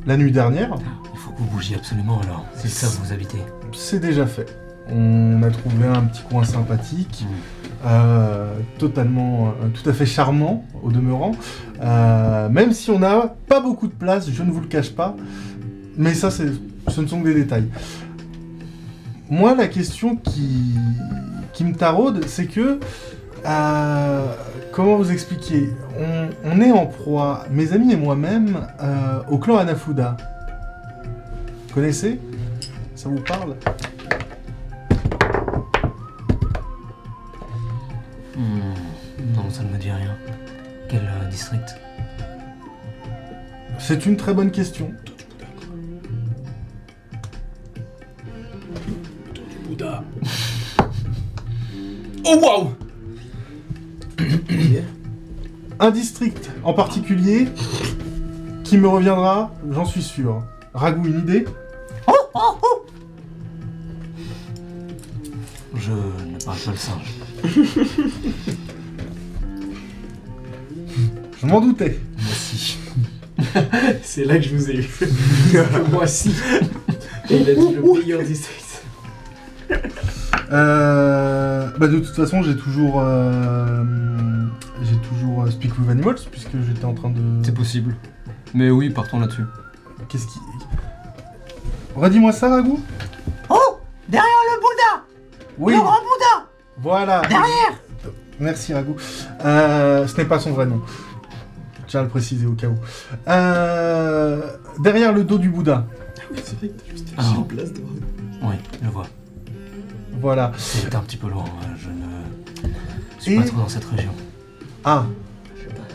la nuit dernière. Il faut que vous bougiez absolument alors. C'est ça que vous habitez. C'est déjà fait. On a trouvé un petit coin sympathique, totalement, tout à fait charmant au demeurant, même si on n'a pas beaucoup de place, je ne vous le cache pas, mais ça, ce ne sont que des détails. Moi, la question qui me taraude, c'est que, comment vous expliquer, on est en proie, mes amis et moi-même, au clan Hanafuda. Vous connaissez? Ça vous parle? Non, ça ne me dit rien. Quel district? C'est une très bonne question. Bouddha. Oh waouh! Un district en particulier qui me reviendra, j'en suis sûr. Ragou, une idée? Je ne parle pas le singe. Je m'en doutais. Moi aussi. C'est là que je vous ai eu. Moi aussi. Et il a dit le meilleur district. De toute façon, j'ai toujours Speak with Animals puisque j'étais en train de. C'est possible. Mais oui, partons là-dessus. Qu'est-ce qui. Redis-moi ça, Ragou. Oh! Derrière le Bouddha! Oui. Le grand Bouddha! Voilà. Derrière! Merci, Ragou. Ce n'est pas son vrai nom. Je tiens à le préciser au cas où. Derrière le dos du Bouddha. Oui, c'est vrai que t'as juste Ah. une place devant. Oui, je vois. Voilà. C'est un petit peu loin. Je ne suis Et- pas trop dans cette région. Ah.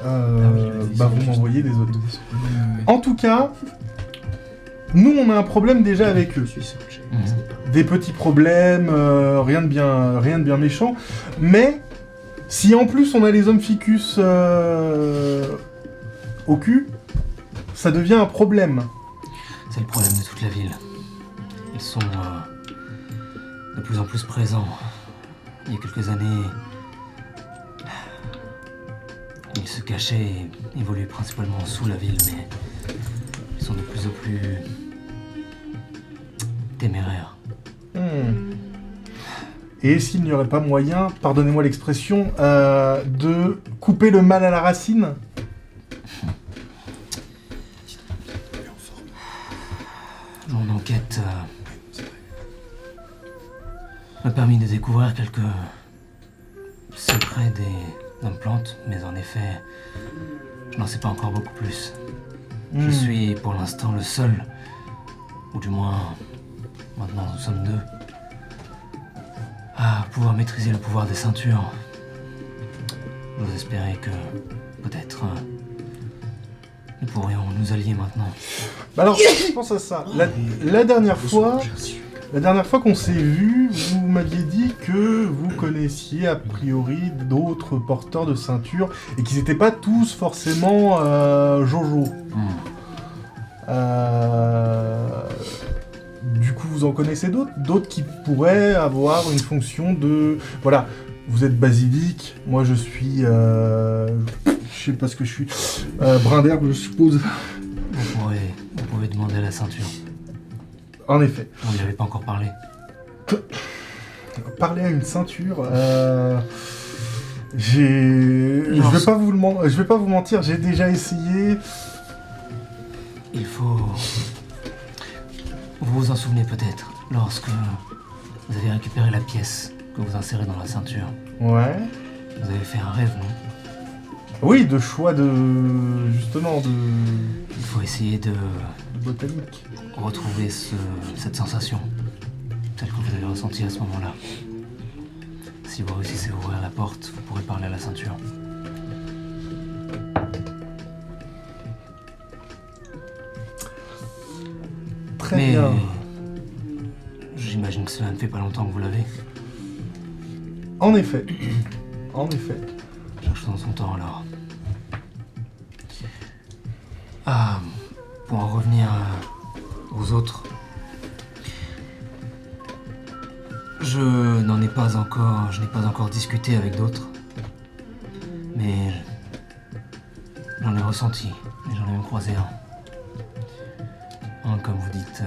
Vous m'envoyez des autres. En tout cas, nous on a un problème déjà avec eux. Je suis sûr que j'ai. Mhm. Ce n'est pas- Des petits problèmes, rien de bien méchant. Mais si en plus on a les hommes ficus au cul, ça devient un problème. C'est le problème de toute la ville. Ils sont de plus en plus présents. Il y a quelques années, ils se cachaient et évoluaient principalement sous la ville, mais ils sont de plus en plus téméraires. Et est-ce qu'il n'y aurait pas moyen, pardonnez-moi l'expression, de couper le mal à la racine? Mon enquête m'a permis de découvrir quelques secrets des implantes, mais en effet, je n'en sais pas encore beaucoup plus. Je suis pour l'instant le seul, ou du moins, maintenant nous sommes deux, à pouvoir maîtriser le pouvoir des ceintures. J'ose espérer que, peut-être, nous pourrions nous allier maintenant. Bah alors, je pense à ça. La dernière fois qu'on s'est vu, vous m'aviez dit que vous connaissiez a priori d'autres porteurs de ceintures et qu'ils n'étaient pas tous forcément Jojo. Du coup, vous en connaissez d'autres qui pourraient avoir une fonction de... Voilà, vous êtes basilic, moi je suis... je sais pas ce que je suis. Brin d'herbe, je suppose. Vous pouvez demander la ceinture. En effet. On lui avait pas encore parlé. parler à une ceinture. Je vais pas vous mentir, j'ai déjà essayé. Il faut... Vous vous en souvenez peut-être, lorsque vous avez récupéré la pièce que vous insérez dans la ceinture. Ouais. Vous avez fait un rêve, non? Oui, de choix de... justement, de Il faut essayer de botanique. retrouver cette sensation, telle que vous avez ressentie à ce moment-là. Si vous réussissez à ouvrir la porte, vous pourrez parler à la ceinture. Très Mais bien. j'imagine que cela ne fait pas longtemps que vous l'avez. En effet. En effet. Cherchons son temps alors. Ah, pour en revenir aux autres. Je n'ai pas encore discuté avec d'autres. Mais j'en ai ressenti, et j'en ai même croisé un. Un, comme vous dites,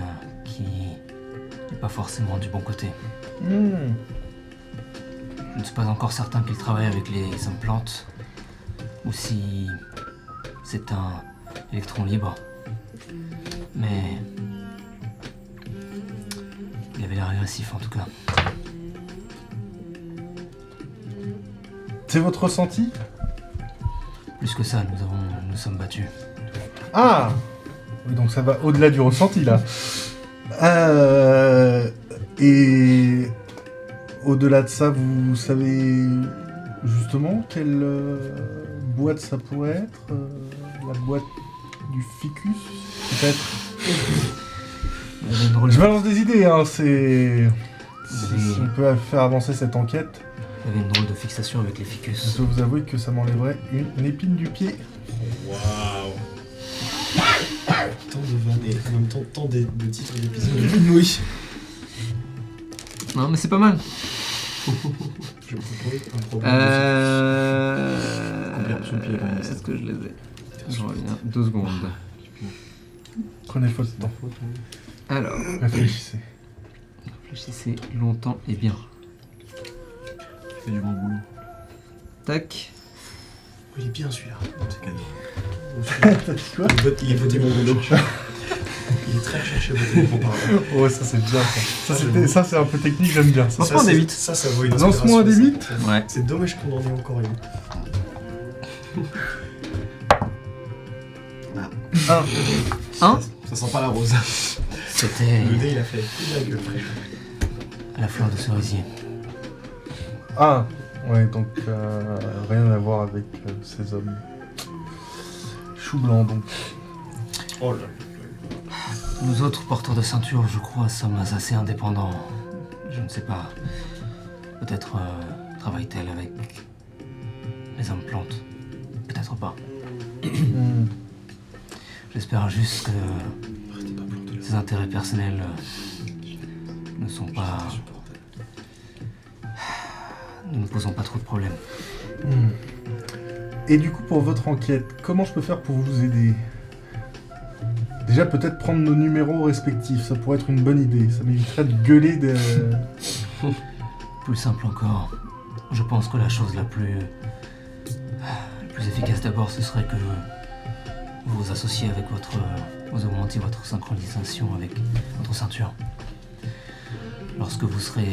qui n'est pas forcément du bon côté. Hmm. Je ne suis pas encore certain qu'il travaille avec les implantes, ou si c'est un électron libre. Mais il avait l'air agressif en tout cas. C'est votre ressenti? Plus que ça, nous sommes battus. Ah! Oui, donc ça va au-delà du ressenti, là. Et au-delà de ça, vous savez justement quelle boîte ça pourrait être? La boîte du ficus, peut-être? Il y avait une drôle Je de- balance des idées, hein, c'est... Si Oui. on peut faire avancer cette enquête, il y avait une drôle de fixation avec les je ficus. dois vous avouer que ça m'enlèverait une épine du pied. Waouh. Tant de vannes et en même temps tant de titres d'épisodes. Oui. Non, mais c'est pas mal. Je propose un problème. Combien sous le pied, quand même. Est-ce que je les ai? Je reviens 2 secondes. Prenez votre temps. Alors, Réfléchissez. réfléchissez longtemps et bien. Tu fais du bon boulot. Tac. Il est bien celui-là. C'est cadeau. T'as dit quoi? Il est voté bon boulot. Il est très recherché voté bon boulot. Oh, ça c'est bien ça. Ça c'est un peu technique, j'aime bien. Ça. Lance-moi un D8. Ça vaut une Lance-moi un inspiration, D8. ça. Ouais. C'est dommage qu'on en ait encore une. Un. Un. Ça sent pas la rose. C'était Le dé il a fait la gueule. la fleur de cerisier. Ah, ouais, donc rien à voir avec ces hommes. Chou blanc donc. Oh là. Nous autres porteurs de ceinture, je crois, sommes assez indépendants. Je ne sais pas. Peut-être travaille-t-elle avec les hommes plantes. Peut-être pas. Hmm. J'espère juste que ses intérêts personnels ne sont pas... Nous ne posons pas trop de problèmes. Hmm. Et du coup, pour votre enquête, comment je peux faire pour vous aider? Déjà, peut-être prendre nos numéros respectifs, ça pourrait être une bonne idée. Ça m'éviterait de gueuler de... Plus simple encore, je pense que la chose la plus efficace d'abord, ce serait que vous vous associez avec vous augmentiez votre synchronisation avec votre ceinture. Lorsque vous serez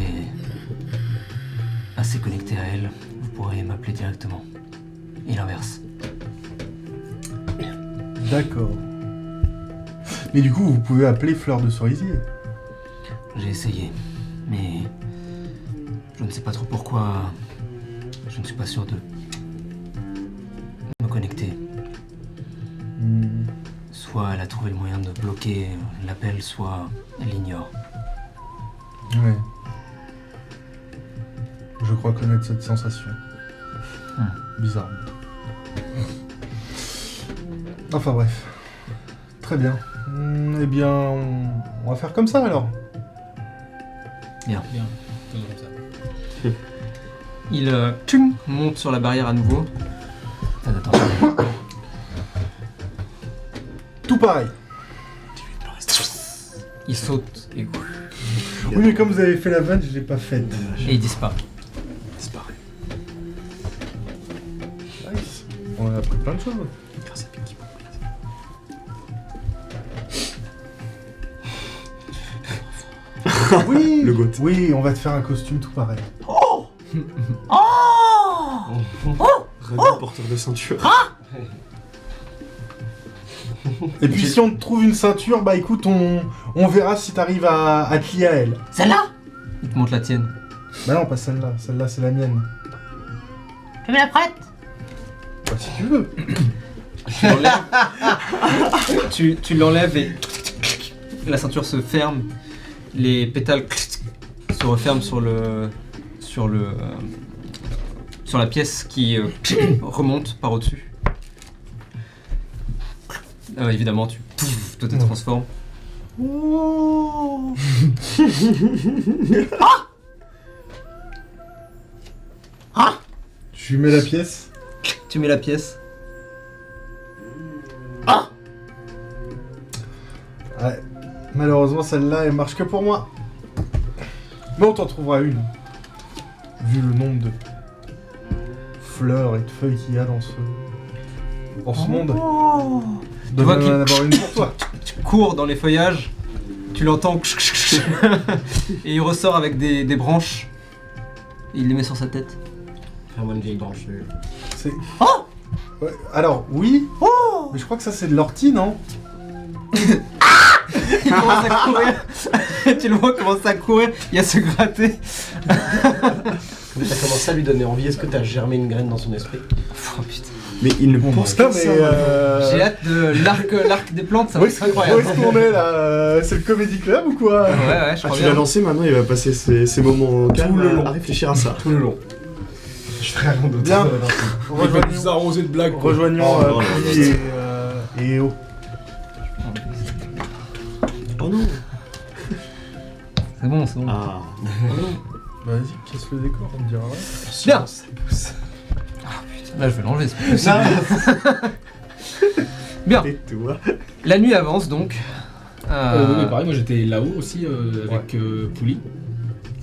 assez connecté à elle, vous pourrez m'appeler directement. Et l'inverse. D'accord. Mais du coup, vous pouvez appeler Fleur de Cerisier. J'ai essayé, mais je ne sais pas trop pourquoi je ne suis pas sûr de me connecter. Hmm. Soit elle a trouvé le moyen de bloquer l'appel, soit elle l'ignore. Ouais. Je crois connaître cette sensation. Bizarre. Enfin bref. Très bien. Eh bien, on va faire comme ça alors. Bien. Bien. Faisons comme ça. Il monte sur la barrière à nouveau. Faites attention. Tout pareil. Il saute et Oui, mais comme vous avez fait la vanne, je l'ai pas faite. Et il disparaît. Disparaît. Nice. On a appris plein de choses. Grâce à Pinky Promise. Oui. Le goat. Oui, on va te faire un costume tout pareil. René, porteur de ceinture. Et puis si on te trouve une ceinture, bah écoute, on verra si t'arrives à te lier à elle. Celle-là? Il te montre la tienne. Bah non, pas celle-là. Celle-là, c'est la mienne. Tu me la prêtes? Bah si tu veux. Tu l'enlèves et la ceinture se ferme. Les pétales se referment sur la pièce qui remonte par au-dessus. Évidemment, toi te transformes. Tu mets la pièce. Tu mets la pièce. Ouais. Malheureusement, celle-là, elle marche que pour moi. Mais on t'en trouvera une. Vu le nombre de fleurs et de feuilles qu'il y a dans ce monde. Tu vois Donne qu'il- en avoir une pour toi. Tu cours dans les feuillages, tu l'entends et il ressort avec des branches. Et il les met sur sa tête. Faire-moi une vieille branche. C'est... Ouais, alors, oui. Mais je crois que ça, c'est de l'ortie, non? Il commence à courir. Tu le vois commencer à courir, il a se gratter. Comme t'as commencé à lui donner envie, est-ce que t'as germé une graine dans son esprit? Oh putain. Mais il ne pense Putain, qu'à ça. J'ai hâte de l'arc des plantes, ça Où va est-ce être incroyable. qu'on est là? C'est le Comédie Club ou quoi? Ouais, je Ah, crois tu l'as bien. lancé, maintenant il va passer ses moments calmes le long. à réfléchir à ça. Tout le long. Je ferai rien d'autre. Bien. Il va nous arroser de blagues. quoi. Rejoignons Oh, Puy et Eo. Oh non. C'est bon, c'est bon. Ah. Vas-y, casse le décor, on me dira. Bien. Là, je vais l'enlever, c'est pas possible. Bien. Et toi. La nuit avance donc. Oui, mais pareil, moi j'étais là-haut aussi avec Pouli.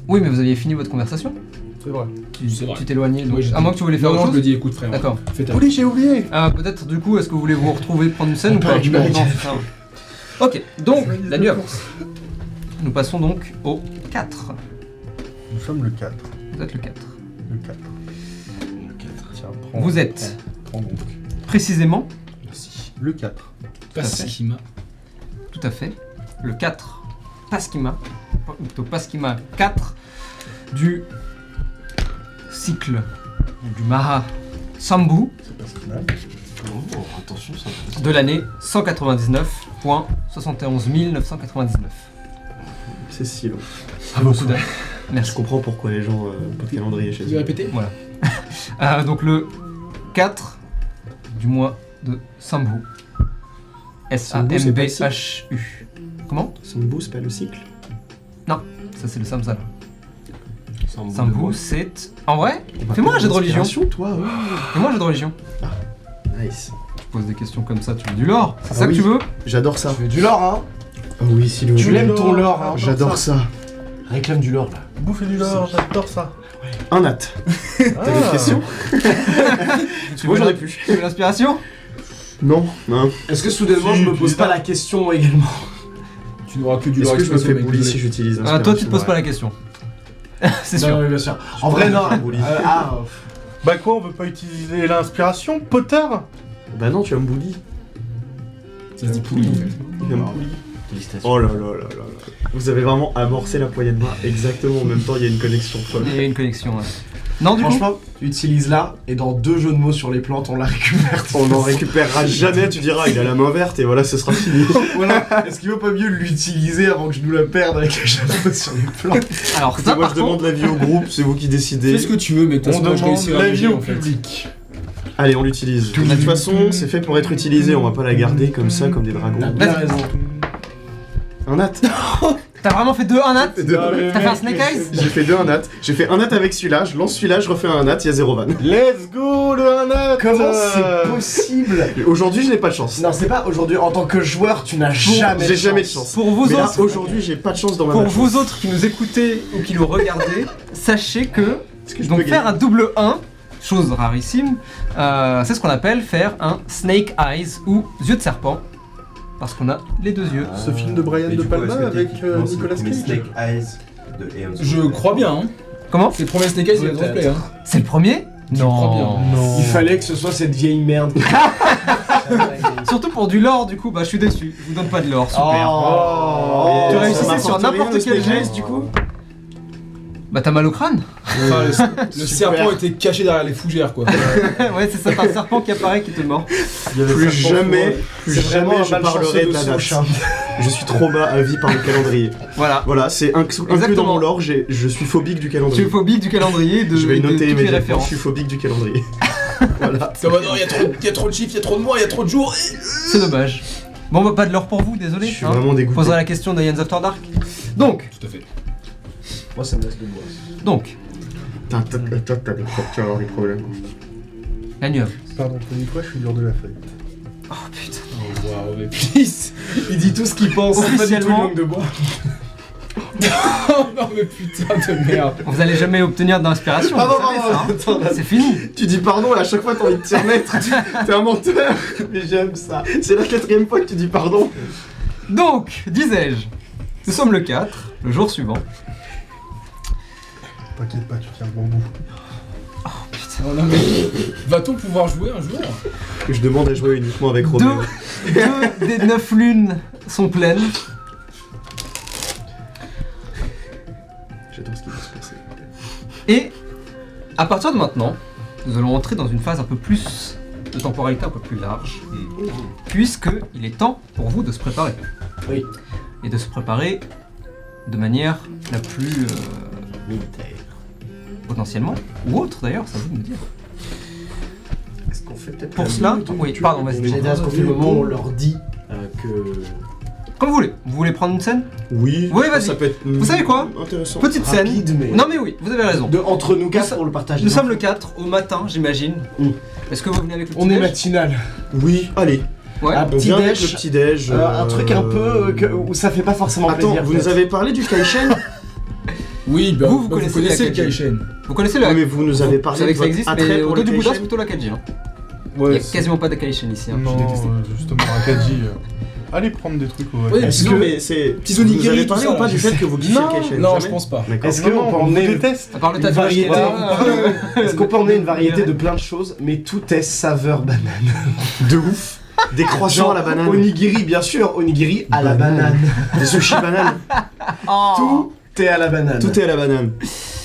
Oui, mais vous aviez fini votre conversation. C'est vrai. C'est vrai. Tu t'éloignais. Donc... Moi, j'étais- À moins que tu voulais faire Non, autre je me chose. dis, écoute frère. D'accord. Fais ta Ouli, j'ai oublié. Peut-être du coup, est-ce que vous voulez vous retrouver prendre une scène ou pas? peut récupérer. Non, c'est ça. Ok, donc la nuit avance. Nous passons donc au 4. Nous sommes le 4. Vous êtes le 4. Le 4. Tiens, prends. Vous êtes Prends donc. précisément, Le 4. Pasquima. tout à fait, le 4 Pasquima, ou plutôt Pasquima 4 du cycle du Maha Sambu C'est pas si mal. Oh, attention, ça. de l'année 199.71 999. C'est si long. Ah, beaucoup d'années. Je Merci. comprends pourquoi les gens pas de calendrier chez Tu veux eux. répéter? Voilà. Donc le 4 du mois de Sambu. Sambu, c'est pas le S-A-M-B-H-U. Comment? Sambu, c'est pas le cycle? Ça c'est le Samsala. Sambu, Sambu c'est... En vrai, fais-moi un jet de religion. Toi, ouais. Fais-moi un jet de religion. Nice. Tu poses des questions comme ça, tu veux du lore. C'est Ah ça oui. que tu veux? J'adore ça. Tu veux du lore, hein? Oh oui, si le Tu l'aimes ton lore, hein? J'adore ça. Réclame du lore, là. Bouffer du lore, j'adore ça. Un nat. T'as d'autres questions? Tu Moi veux j'en ai l'in- plus. Tu veux l'inspiration? Non, non. Est-ce que soudainement Si, je me tu pose dis pas pas. la question moi également? Tu n'auras que du Est-ce lore que je me expression, fais mec, bully désolé. si j'utilise Toi tu te poses ouais. pas la question. C'est Non, sûr. oui, bien sûr. En vrai, non. Bully. Bah quoi, on veut pas utiliser l'inspiration, Potter? Bah non, tu vas me bully. Ça se dit Pouli en fait. Il va me bully. Oh là là là là là. Vous avez vraiment amorcé la poignée de main exactement en même temps, il y a une connexion folle. Il y a une connexion. Ouais. Non, du coup. Franchement, tu utilises là, et dans 2 jeux de mots sur les plantes, on la récupère. On n'en récupérera jamais, tu diras, il a la main verte et voilà, ce sera fini. Voilà. Est-ce qu'il vaut pas mieux l'utiliser avant que je nous la perde avec les jeux de mots sur les plantes? Alors Écoutez, ça moi par je demande contre. l'avis au groupe, c'est vous qui décidez. Fais ce que tu veux, mais de toute On façon, moi, je demande réussirai à l'avis bouger, au en fait. public. Allez, on l'utilise. De toute façon, c'est fait pour être utilisé, on va pas la garder comme ça, comme des dragons. T'as bien raison. Un nat. T'as vraiment fait 2 un nat? J'ai fait deux. T'as fait un Snake Eyes? J'ai fait 2 un nat. J'ai fait un nat avec celui-là, je lance celui-là, je refais un nat, il y a 0 van. Let's go, le 1 nat. Comment c'est possible? Aujourd'hui, je n'ai pas de chance. Non, c'est pas aujourd'hui. En tant que joueur, tu n'as jamais. J'ai jamais de chance. Pour vous Mais là, autres, aujourd'hui, j'ai pas de chance dans ma pour malchance. vous autres qui nous écoutez ou qui nous regardez, sachez que Est-ce que je donc peux faire gagner un double 1, chose rarissime, c'est ce qu'on appelle faire un Snake Eyes ou yeux de serpent. Parce qu'on a les 2 yeux. Ce film de Brian Mais De du coup, est-ce Palma que avec techniquement, c'est le Nicolas premier Cage. Snake Eyes de Aeon Je crois bien, hein. Comment? C'est le premier Snake Eyes, il y a Peut-être. gameplay, hein. C'est le premier? Je crois bien. Non. Il fallait que ce soit cette vieille merde. Surtout pour du lore, du coup, bah je suis déçu. Je vous donne pas de lore, super. Oh. Tu Ça réussissais m'apporte sur rien, n'importe le quel Snake geste, Eyes, du coup? Bah t'as mal au crâne? Enfin, le serpent était caché derrière les fougères, quoi. Ouais, c'est ça, t'as un serpent qui apparaît qui te mord. Plus jamais, C'est plus vraiment jamais un je malchanceux parlerai de de la date. souche, hein. Je suis trop bas à vie par le calendrier. Voilà. Voilà, c'est inclus dans Exactement. mon lore, je suis phobique du Tu es calendrier. phobique du calendrier et de, Je vais et de noter toutes les immédiatement, je références. suis phobique du calendrier. Voilà. C'est en mode, non, il y a trop de chiffres, il y a trop de mois, il y a trop de jours. C'est dommage. Bon, bah pas de l'or pour vous, désolé. Je suis hein. vraiment Je dégoûté. poserai la question d'Aliens After Dark. Donc, Tout à fait. Moi, ça me laisse de bois. donc, T'as tu vas avoir des problèmes. la nuit. Pardon, t'as dit quoi? Je suis dur de la feuille. Oh putain. Oh, waouh, mais please. Il dit tout ce qu'il pense. C'est pas du tout une Officiellement. langue de bois. Oh non, mais putain de merde. Vous allez jamais obtenir d'inspiration. Pardon, vous savez pardon, ça, hein. attends, là. C'est fini. Tu dis pardon et à chaque fois t'as envie de t'y remettre. T'es un menteur. Mais j'aime ça. C'est la 4ème fois que tu dis pardon. Donc, disais-je, nous sommes le 4, le jour suivant. T'inquiète pas, tu tiens le bon bout. Oh non, mais va-t-on pouvoir jouer un jour? Je demande à jouer uniquement avec Roméo. Deux des 9 lunes sont pleines. J'adore ce qui va se passer. Et à partir de maintenant, nous allons entrer dans une phase un peu plus de temporalité un peu plus large, puisque il est temps pour vous de se préparer. Oui. Et de se préparer de manière la plus Militaire. potentiellement, ou autre d'ailleurs, ça vous de me dire. Est-ce qu'on fait peut-être. Pour cela, oui, pardon, vas-y. J'ai dit, est-ce qu'on fait le moment où on leur dit que. Comme vous voulez. Vous voulez prendre une scène? Oui, Oui, vas-y. ça peut être. Vous savez quoi? Intéressant. Petite Rapide, scène. mais- Non mais oui, vous avez raison. De entre nous quatre Nous pour le partage. Nous sommes le 4 au matin, j'imagine. Mm. Est-ce que vous venez avec le On est petit-déj? matinal. Oui, allez. Ouais. Ah, On vient avec le Petit-déj. petit-déj. Un truc un peu où ça fait pas forcément Attends, plaisir. vous nous peut-être. avez parlé du Kaishen? Oui, bah, Vous bah, connaissez le la Kaishen. Vous connaissez le Oui, mais vous nous avez parlé Vous savez de que ça votre existe, attrait mais au pour dos le du Bouddha, c'est Kaishen. plutôt l'Akadji. Hein. Il Ouais, y a quasiment pas d'Akaishen ici. Hein. Non, J'ai détesté. justement, Akadji. Allez prendre des trucs au Oui, Est-ce Petits que o- mais c'est petits vous nous onigiri, avez tout parlé ça, ou pas là, du je fait que vous kiffez Non, le Kaishen? Non, Jamais je pense pas. D'accord. Est-ce qu'on peut on vous emmener déteste. À part le une tatouage variété qui est Est-ce qu'on peut emmener une variété de plein de choses, mais tout est saveur banane? De ouf. Des croissants Genre, à la banane. Onigiri, bien sûr, onigiri à la banane. Des sushis bananes. Oh. Tout est à la banane. Tout est à la banane.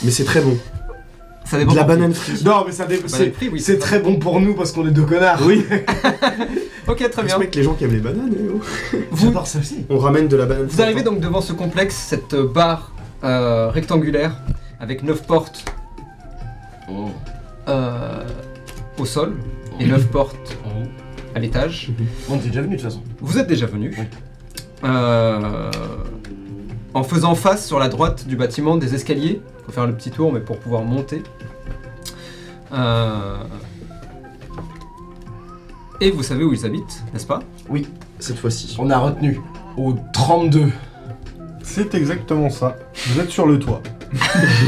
Mais c'est très bon. Ça dépend De la pour qui. banane frite. Non, mais ça dé- Banane c'est frite, oui. c'est très bon pour nous parce qu'on est deux connards. Oui. Ok, très bien. Respecte les gens qui aiment les bananes. Oh. Vous, J'adore ça aussi. On ramène de la banane. vous arrivez donc devant ce complexe, cette barre rectangulaire avec 9 portes au sol et 9 portes à l'étage. On était déjà venu de toute façon. Vous êtes déjà venu. Oui. En faisant face sur la droite du bâtiment des escaliers. Il faut faire le petit tour, mais pour pouvoir monter. Et vous savez où ils habitent, n'est-ce pas? Cette fois-ci. On a retenu au 32. C'est exactement ça. Vous êtes sur le toit.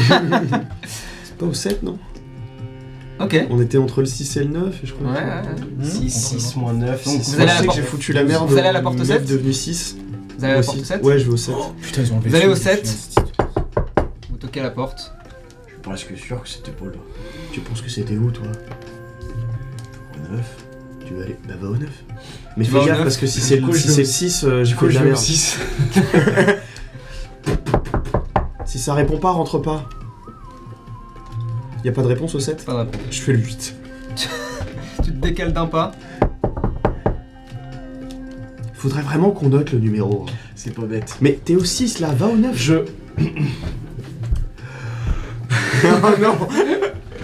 C'est pas au 7, non? Ok. On était entre le 6 et le 9, et je crois. Ouais, que- ouais. 6, 6 moins 9. Donc, Vous vous allez à la que porte- j'ai foutu la merde. vous allez à la porte au 7? 9 devenu 6. Vous allez à la Aussi. porte 7? Ouais, je vais au 7. Putain, ils ont enlevé Vous allez au tout, 7. Vous toquez à la porte. Je suis presque sûr que c'était pas là. Tu penses que c'était où, toi? Au 9. Tu vas aller. Bah, va au 9. Mais Tu vas fais au gaffe 9? parce que si c'est Du coup, le je vais au- 6, Du j'ai coup, fait de je la vais au merde. 6. Si ça répond pas, rentre pas. Y a pas de réponse au 7? Pas de réponse. Je fais le 8. Tu te décales d'un pas. Faudrait vraiment qu'on note le numéro. C'est pas bête. Mais t'es au 6 là, va au 9. Je. Oh non.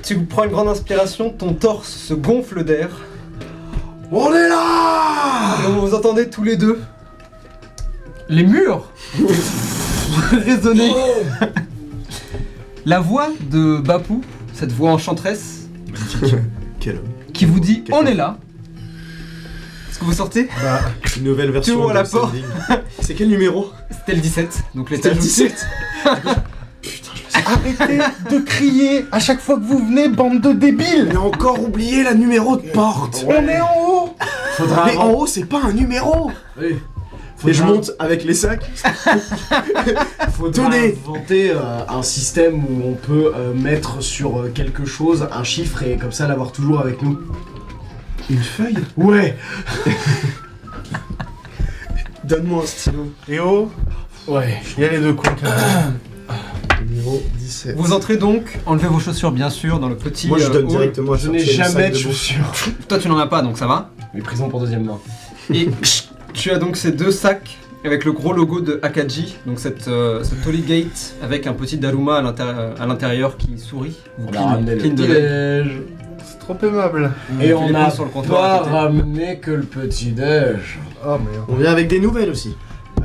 Tu prends une grande inspiration, ton torse se gonfle d'air. On est là. Et vous entendez tous les deux les murs résonner. La voix de Bapou, cette voix enchanteresse, Quel homme. qui vous dit on est là. Est-ce que vous sortez? Une nouvelle version Tu ouvres de la porte. Sending. C'est quel numéro? C'était le 17, donc C'était l'étage le au-dessus. 17. Arrêtez de crier à chaque fois que vous venez, bande de débiles. On a encore oublié la numéro de porte. On est en haut. Faudra Mais en haut, c'est pas un numéro. Oui. Et je monte avec les sacs. Faudra Tenez. inventer un système où on peut mettre sur quelque chose un chiffre et comme ça l'avoir toujours avec nous. Une feuille. Ouais. Donne-moi un stylo. Et oh, Ouais. il y a les deux cons. Numéro 17. Vous entrez donc, enlevez vos chaussures bien sûr dans le petit Moi, je donne hall. directement à Je n'ai sortir le jamais sac de de bouffe. chaussures. Toi tu n'en as pas donc ça va. Mais prison pour deuxième main. Et tu as donc ces deux sacs avec le gros logo de Akaji, donc cette Gate avec un petit Daruma à l'intérieur qui sourit. Vous On a cligne- ramené le cligne de l'œil. petit-déj. C'est trop aimable. Et Tu on les n'a poses sur le comptoir à pas côté. ramené que le petit-déj. Oh merde. On vient avec des nouvelles aussi.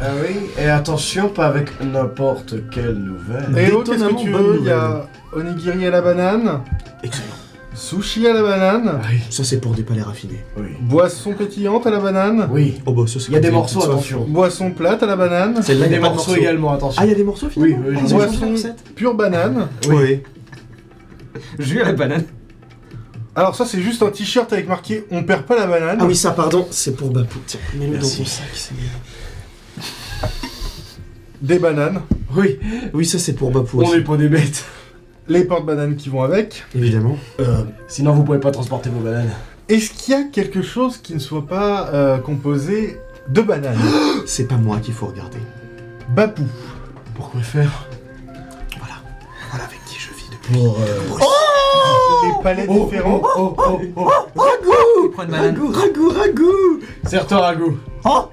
Ah oui, et attention, pas avec n'importe quelle nouvelle. Et oh, qu'est-ce Étonnamment que tu bonne veux? Il y a onigiri à la banane, Excellent. sushi à la banane, Oui, Ça, c'est pour des palais raffinés. oui. boisson pétillante à la banane, Oui. Oh bah ça, c'est Il y a des comme morceaux, petite sauce. attention. boisson plate à la banane, Il y Celle-là, a il y des a pas de morceaux également, attention. Ah, il y a des morceaux finalement. Oui, oui, Ah, oui. c'est boisson changé la recette. pure banane. Oui. Jus à la banane. Alors ça c'est juste un t-shirt avec marqué on perd pas la banane. Ah oui, ça, pardon, c'est pour Bapou. Tiens, mets-le dans Merci. ton sac, c'est mieux. Des bananes, Oui, Oui, ça, c'est pour Bapou on aussi. n'est pas des bêtes. les porte-bananes qui vont avec. Évidemment. Sinon, vous pouvez pas transporter vos bananes. Est-ce qu'il y a quelque chose qui ne soit pas composé de bananes? C'est pas moi qu'il faut regarder. Bapou. Pourquoi faire? Voilà avec qui je vis depuis. Pour. Les palais différents. Oh, oh, oh. Prends une banane. Ragout. Serre-toi, ragout. Oh,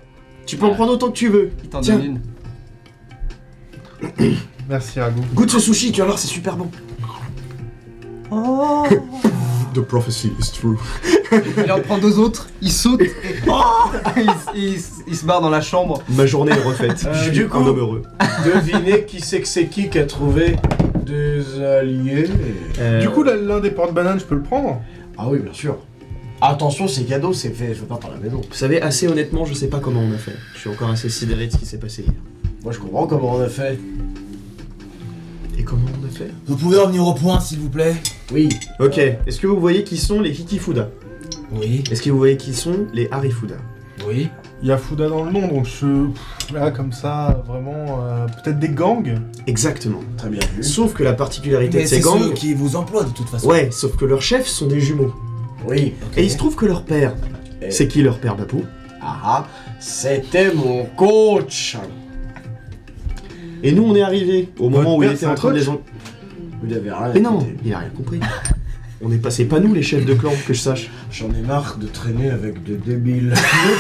tu peux en prendre autant que tu veux. Il t'en Tiens. donne une. Merci Ragout. Goûte ce sushi, tu vas voir, c'est super bon. The prophecy is true. Il en prend deux autres, il saute et il se barre dans la chambre. Ma journée est refaite. Je suis du un coup- homme heureux. Devinez qui c'est que c'est qui a trouvé des alliés. Du coup l'un des porte-bananes je peux le prendre? Ah oui, bien sûr. Attention, c'est cadeau, c'est fait, je veux pas par la maison. Vous savez, assez honnêtement, je sais pas comment on a fait. Je suis encore assez sidéré de ce qui s'est passé hier. Moi, je comprends comment on a fait. Et comment on a fait? Vous pouvez revenir au point, s'il vous plaît? Oui. Ok, est-ce que vous voyez qui sont les Hikifuda? Oui, Est-ce que vous voyez qui sont les Harifuda? oui. Il y a Fouda dans le nom donc là comme ça vraiment peut-être des gangs. Exactement. Très bien vu. Sauf que la particularité Mais de ces c'est gangs... ceux qui vous emploient de toute façon. Ouais, sauf que leurs chefs sont des jumeaux. Oui. Ok. Et il se trouve que leur père... Et- C'est qui leur père, Bapou? Ah, c'était mon coach. Et nous, on est arrivés au moment où il père, était c'est en un train de les... coach Vous n'avez rien Mais non, écouté. il a rien compris. On est passé pas nous les chefs de clan, que je sache. J'en ai marre de traîner avec des débiles.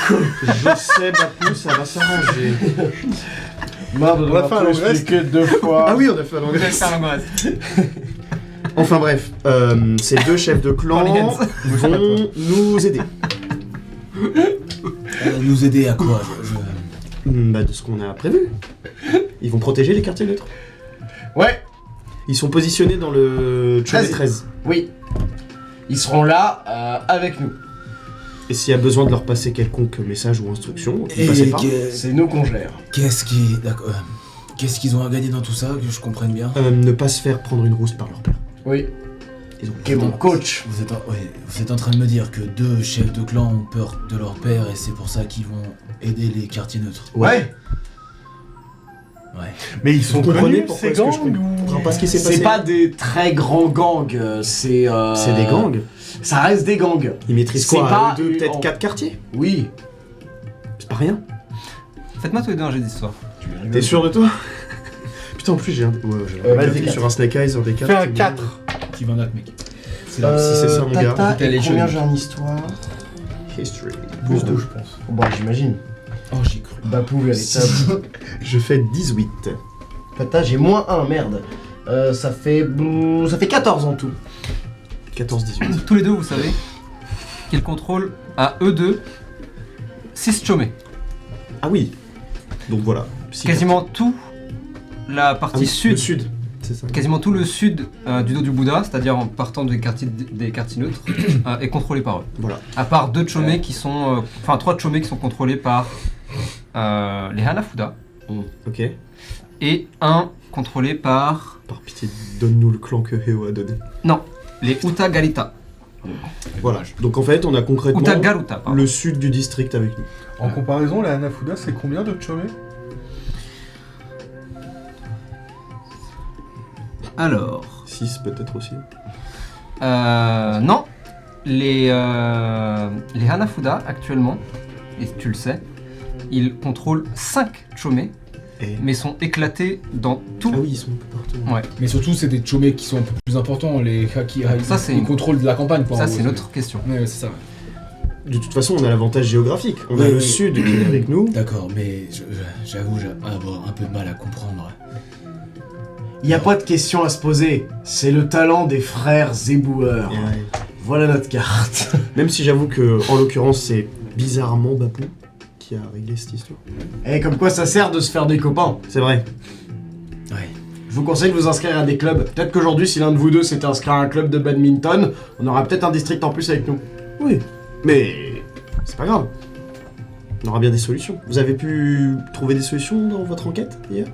Je sais, Bapou, ça va s'arranger. Marre de On a fait un tout long reste. expliquer deux fois. Ah oui, on a fait un Vous allez langage. faire l'angoisse. Enfin bref, ces deux chefs de clan Hooligans. vont nous aider. Nous aider à quoi Bah de ce qu'on a prévu. Ils vont protéger les quartiers neutres. Ouais, Ils sont positionnés dans le Chomé 13. 13. oui. Ils seront là avec nous. Et s'il y a besoin de leur passer quelconque message ou instruction, vous passez Et par. C'est nous qu'on gère. qu'est-ce qui... D'accord. Qu'est-ce qu'ils ont à gagner dans tout ça, que je comprenne bien? Ne pas se faire prendre une rousse par leur père. Oui. Ils ont Qui est mon coach. Vous êtes en train de me dire que deux chefs de clan ont peur de leur père et c'est pour ça qu'ils vont aider les quartiers neutres. Ouais. Ouais. Mais ils sont Vous comprenez connus pourquoi ces est-ce que je gangs comprends pas ce qui s'est passé? C'est pas des très grands gangs. C'est. C'est des gangs. Ça reste des gangs. Ils maîtrisent C'est quoi? pas Deux, une- peut-être en- 4 quartiers? Oui. C'est pas rien. Faites-moi tous les deux un jet d'histoire. T'es sûr de toi? Putain, en plus j'ai un. Ouais, j'ai Vas-y, un clic sur un Snake Eyes, un des 4. Fais un 4. Qui va mec. Si c'est ça, mon gars. Tata, Elle est et combien jolie. j'ai en histoire? History. Plus 2. je pense. Bon, j'imagine. Oh, j'y cru. Bapou, véritable. Je fais 18. Tata, j'ai -1, merde. Ça fait 14 en tout. 14-18. Tous les deux, vous savez qu'ils contrôlent à eux deux 6 chômés. Ah oui. Donc voilà. Si- Quasiment tout la partie Ah oui, sud, le sud, c'est ça. quasiment tout le sud du dos du Bouddha, c'est-à-dire en partant des quartiers neutres, est contrôlé par eux. Voilà. À part 2 chômés qui sont, enfin 3 chômés qui sont contrôlés par les Hanafuda Ok. et un contrôlé par Par pitié, donne-nous le clan que Heo a donné. les Uta Garita. Voilà. Donc en fait, on a concrètement Uta Garuta, pardon. le sud du district avec nous. En comparaison, la Hanafuda, c'est combien de chômés? Alors, 6 peut-être aussi. non, les Hanafuda actuellement, et tu le sais, ils contrôlent 5 chômés, Et... mais sont éclatés dans tout. Ah oui, ils sont un peu partout. Ouais. Mais surtout, c'est des chômés qui sont un peu plus importants, les Haki. Ça, c'est ils une- contrôlent de la campagne, quoi. Ça, en c'est gros, une autre question. Ouais, c'est ça. De toute façon, on a l'avantage géographique. On a Oui, le oui. sud qui est avec nous. D'accord, mais j'avoue avoir un peu de mal à comprendre. Il n'y a pas de question à se poser. C'est le talent des frères éboueurs. Et ouais. Voilà notre carte. Même si j'avoue que, en l'occurrence, c'est bizarrement Bapou qui a réglé cette histoire. Et comme quoi ça sert de se faire des copains. C'est vrai. Ouais. Je vous conseille de vous inscrire à des clubs. Peut-être qu'aujourd'hui, si l'un de vous deux s'était inscrit à un club de badminton, on aura peut-être un district en plus avec nous. Oui. Mais c'est pas grave. On aura bien des solutions. Vous avez pu trouver des solutions dans votre enquête hier?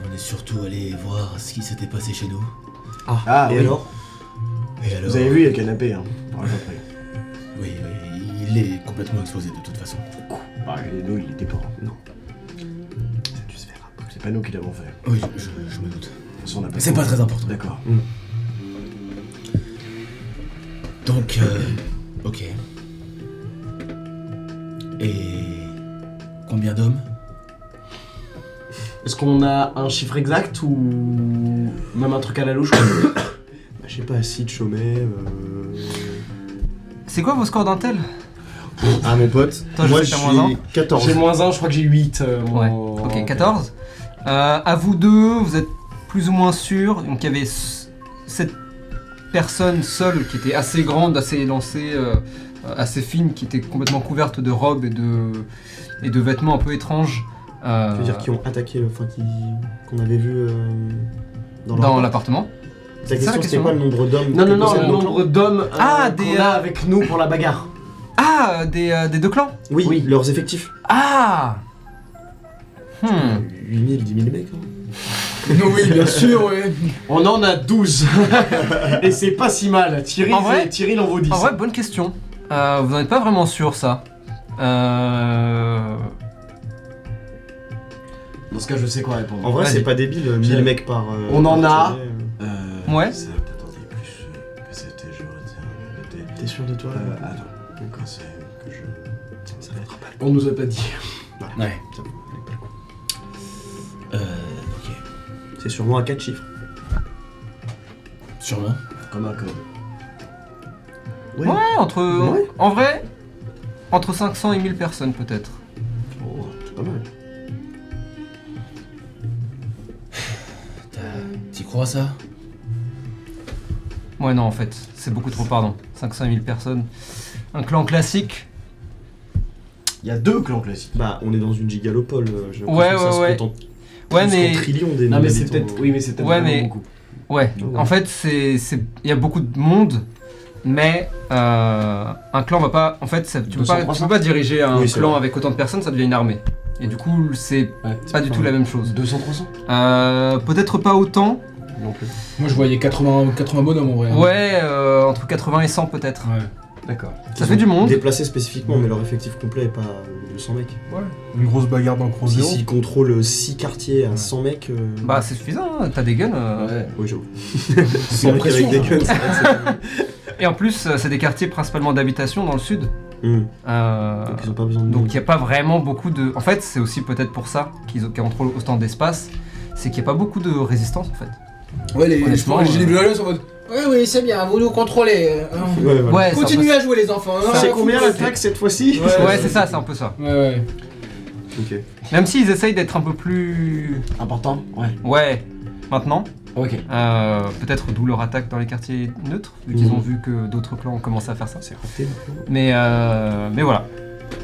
On est surtout allé voir ce qui s'était passé chez nous. Ah, Et oui. alors? Et alors Vous avez vu, il y a le canapé, hein. Ouais, j'ai compris. Oui, il est complètement explosé de toute façon. Bah, nous, il était pas. Non. Ça a dû se faire après. C'est pas nous qui l'avons fait. De Oui, je me doute. toute façon, on a pas C'est pas très important. D'accord. Donc, ok. Et combien d'hommes? Est-ce qu'on a un chiffre exact ou même un truc à la louche? Bah, je sais pas, 6 de chômés. C'est quoi vos scores d'intel? Ah, mon pote. Toi, je moi, sais je que t'as moins suis 14. J'ai -1, je crois que j'ai 8. Ouais, ok, 14. À vous deux, vous êtes plus ou moins sûrs. Donc il y avait cette personne seule qui était assez grande, assez élancée, assez fine, qui était complètement couverte de robes et de vêtements un peu étranges. Tu veux dire qui ont attaqué, enfin qu'on avait vu dans leur dans appart. l'appartement. Ta C'est ça, la question, c'était question, quoi le nombre d'hommes Non, que non, non, possède le notre nombre d'hommes des, qu'on a avec nous pour la bagarre. Ah, des 2 clans. Oui, Oui. leurs effectifs. Ah 8 000, 10 000 mecs. Hein. Oui, bien sûr, ouais. On en a 12. Et c'est pas si mal. Thierry, En vrai Thierry il en vaut 10. En vrai, bonne question. Vous n'en êtes pas vraiment sûr, ça. Dans ce cas, je sais quoi répondre. En vrai, Vas-y. c'est pas débile, 1000 mecs par. On en par a. chômé, Ouais. Ça attendez plus que c'était, j'aurais dit. T'es sûr de toi là Attends, quand c'est que je. Ça va être pas On nous a pas dit. Ouais. ça valait pas le coup. Ok. C'est sûrement à 4 chiffres. Sûrement. Comme un code. Ouais. Ouais, entre. Ouais. En vrai, entre 500 et 1000 personnes, peut-être. Oh, c'est pas mal. T'y crois ça? Ouais, non, en fait, c'est beaucoup trop, pardon. 500 et 1000 personnes. Un clan classique. Il y a 2 clans classiques. Bah, on est dans une gigalopole. J'ai Ouais, l'impression que ça ouais, se contente Ouais, plus mais. qu'en trillions des Non, mais c'est habitants. peut-être. Oui, mais c'est peut-être Ouais, vraiment mais- beaucoup. Ouais, Ouais. en fait, il y a beaucoup de monde, mais un clan va pas. En fait, tu peux 200, pas, 300. diriger un Oui, c'est clan vrai. avec autant de personnes, ça devient une armée. Et du coup, c'est Ouais. pas du tout la même chose. 200, 300 Peut-être pas autant. Non plus. Moi, je voyais 80 bonhommes en vrai. hein. Ouais, entre 80 et 100 peut-être. Ouais. D'accord. Ça fait du monde. Déplacés spécifiquement, mais leur effectif complet est pas 200 mecs. Une grosse bagarre dans Cross Zero. S'ils contrôlent 6 quartiers à 100 mecs. Bah, c'est suffisant, hein, t'as des guns. Ouais. Oui, j'avoue. C'est 100 mecs avec impressionnant. des guns, c'est vrai que c'est- Et en plus, c'est des quartiers principalement d'habitation dans le sud. Donc Euh, ils ont pas besoin de Donc nous. il n'y a pas vraiment beaucoup de... En fait, c'est aussi peut-être pour ça qu'ils contrôlent autant d'espace, c'est qu'il n'y a pas beaucoup de résistance en fait. Ouais, les Honnêtement, gilets bleus sont en mode. Oui, c'est bien, vous nous contrôlez. Ouais, voilà. Ouais, c'est un peu Continuez à jouer, les enfants. hein, C'est on combien fout, l'attaque cette fois-ci Ouais, c'est ça, c'est un peu ça. Ouais, ouais. Ok. Même s'ils essayent d'être un peu plus... Important. Ouais. Ouais, maintenant. Ok. Peut-être d'où leur attaque dans les quartiers neutres, vu qu'ils Mhm. ont vu que d'autres clans ont commencé à faire ça. C'est raté maintenant. Mais voilà.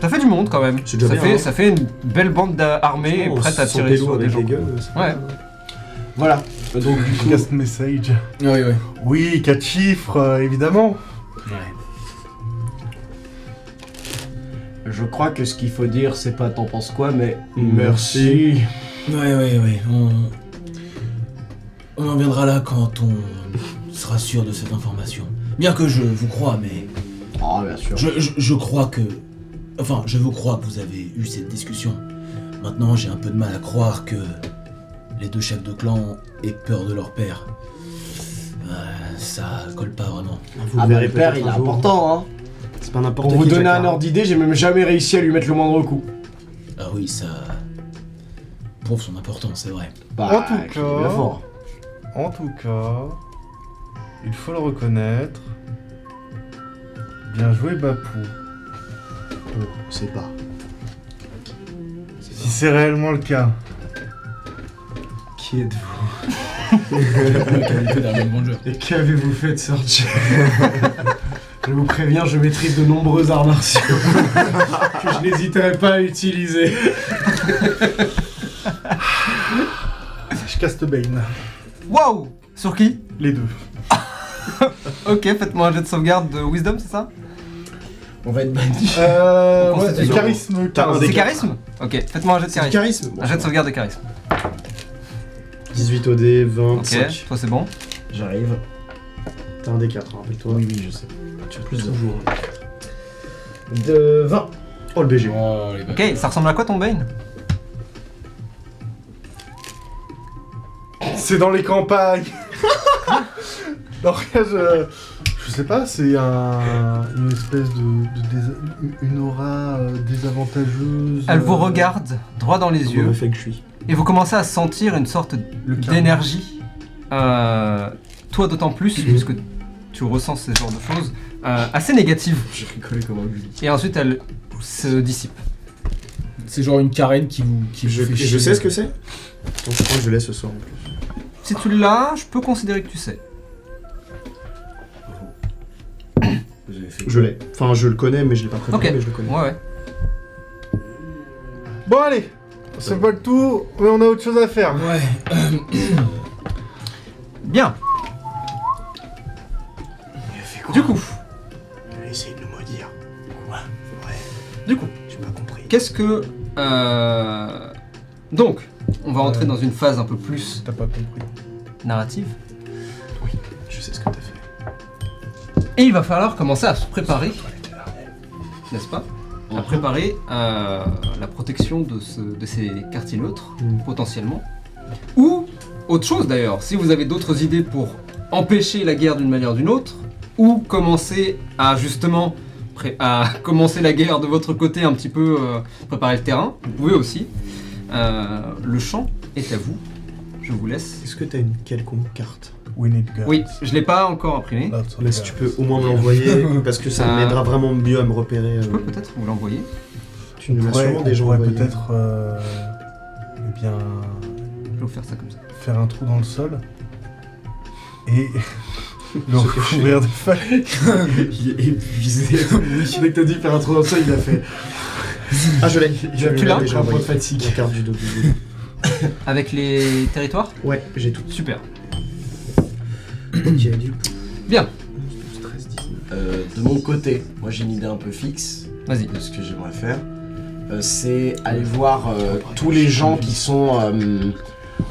Ça fait du monde quand même. C'est déjà ça, bien, hein. ça fait une belle bande armée prête à tirer sur des gens. Ouais. Voilà. Donc, du coup, Cast message. Oui, oui. Oui, 4 chiffres, évidemment. je crois que ce qu'il faut dire, c'est pas t'en penses quoi, mais merci. Ouais. On en viendra là quand on sera sûr de cette information. Bien que je vous crois, mais... Ah, bien sûr. Je crois que... Enfin, je vous crois que vous avez eu cette discussion. Maintenant, j'ai un peu de mal à croire que les deux chefs de clan aient peur de leur père. Ça colle pas vraiment. Vous Ah le bah verrez le père, peut-être il est un jour. important, hein. C'est pas n'importe Pour qui. vous donner Jacquard. un ordre d'idée, j'ai même jamais réussi à lui mettre le moindre coup. Ah oui, ça prouve son importance, c'est vrai. Bah, En tout qu'il est bien cas- fort. En tout cas, il faut le reconnaître. Bien joué, Bapou. Oh, c'est pas. Si c'est réellement le cas. Qui êtes-vous? Qualité d'un même Ranger. Et qu'avez-vous fait de sortir? Je vous préviens, je maîtrise de nombreux arts martiaux que je n'hésiterai pas à utiliser. Je caste Bane. Waouh! Sur qui? Les deux. Ok, faites-moi un jet de sauvegarde de Wisdom, c'est ça? On va être banni. Ouais, Constitution. charisme T'as un 15. des C'est quatre. charisme? Ok, faites-moi un jet de C'est du charisme. charisme. Bon, Un jet de sauvegarde de charisme. 18 OD, 20, Ok, 5. toi c'est bon. J'arrive. T'as un des 4 hein, avec toi. Oui, je sais. Tu as plus toujours. De 20. Oh le BG. Oh, les Ok, ça ressemble à quoi ton Bane? C'est dans les campagnes. Non, regarde, je sais pas, c'est une espèce une aura désavantageuse. Elle vous regarde droit dans les yeux Fait que je suis. et vous commencez à sentir une sorte Le karma. d'énergie. Toi d'autant plus, puisque tu ressens ce genre de choses, assez négative. J'ai rigolé comme un bully. Et ensuite elle se dissipe. C'est genre une carène qui vous fait chier. Je sais ce que c'est. Donc je crois que je l'ai ce soir en plus. Si tu l'as, je peux considérer que tu sais. Vous avez fait Je l'ai. Enfin, je le connais, mais je l'ai pas préparé, Ok. mais je le connais. Ouais. Bon, allez. C'est pas le tout, mais on a autre chose à faire. Ouais. Bien. Du coup, Essayez de le maudire. du coup, J'ai pas compris. qu'est-ce que... Donc, on va entrer dans une phase un peu plus T'as pas compris. narrative. Je sais ce que t'as fait. Et il va falloir commencer à se préparer, n'est-ce pas? À préparer la protection de ces quartiers neutres, potentiellement. Ou, autre chose d'ailleurs, si vous avez d'autres idées pour empêcher la guerre d'une manière ou d'une autre, ou commencer à justement commencer la guerre de votre côté, un petit peu préparer le terrain, vous pouvez aussi. Le champ est à vous, je vous laisse. Est-ce que t'as une quelconque carte? We need girls. Oui, je l'ai pas encore imprimé. Lots of Mais si tu girls. peux au moins me l'envoyer, parce que ça m'aidera vraiment mieux à me repérer. Je peux peut-être vous l'envoyer. Tu nous l'as Ouais, sûrement on déjà pourrait envoyé. peut-être eh bien, Je vais vous faire ça comme ça. faire un trou dans le sol et le Se cacher. recouvrir de feuilles. Il est épuisé. Dès que t'as dit faire un trou dans ça, il a fait. Ah, je l'ai. Tu l'as déjà Un point de envoyé. fatigue. La carte du dos. Avec les territoires? Ouais, j'ai tout. Super. Ok, du coup. Bien, 13, 19. De mon côté, moi j'ai une idée un peu fixe vas-y. de ce que j'aimerais faire. C'est aller voir tous les gens qui sont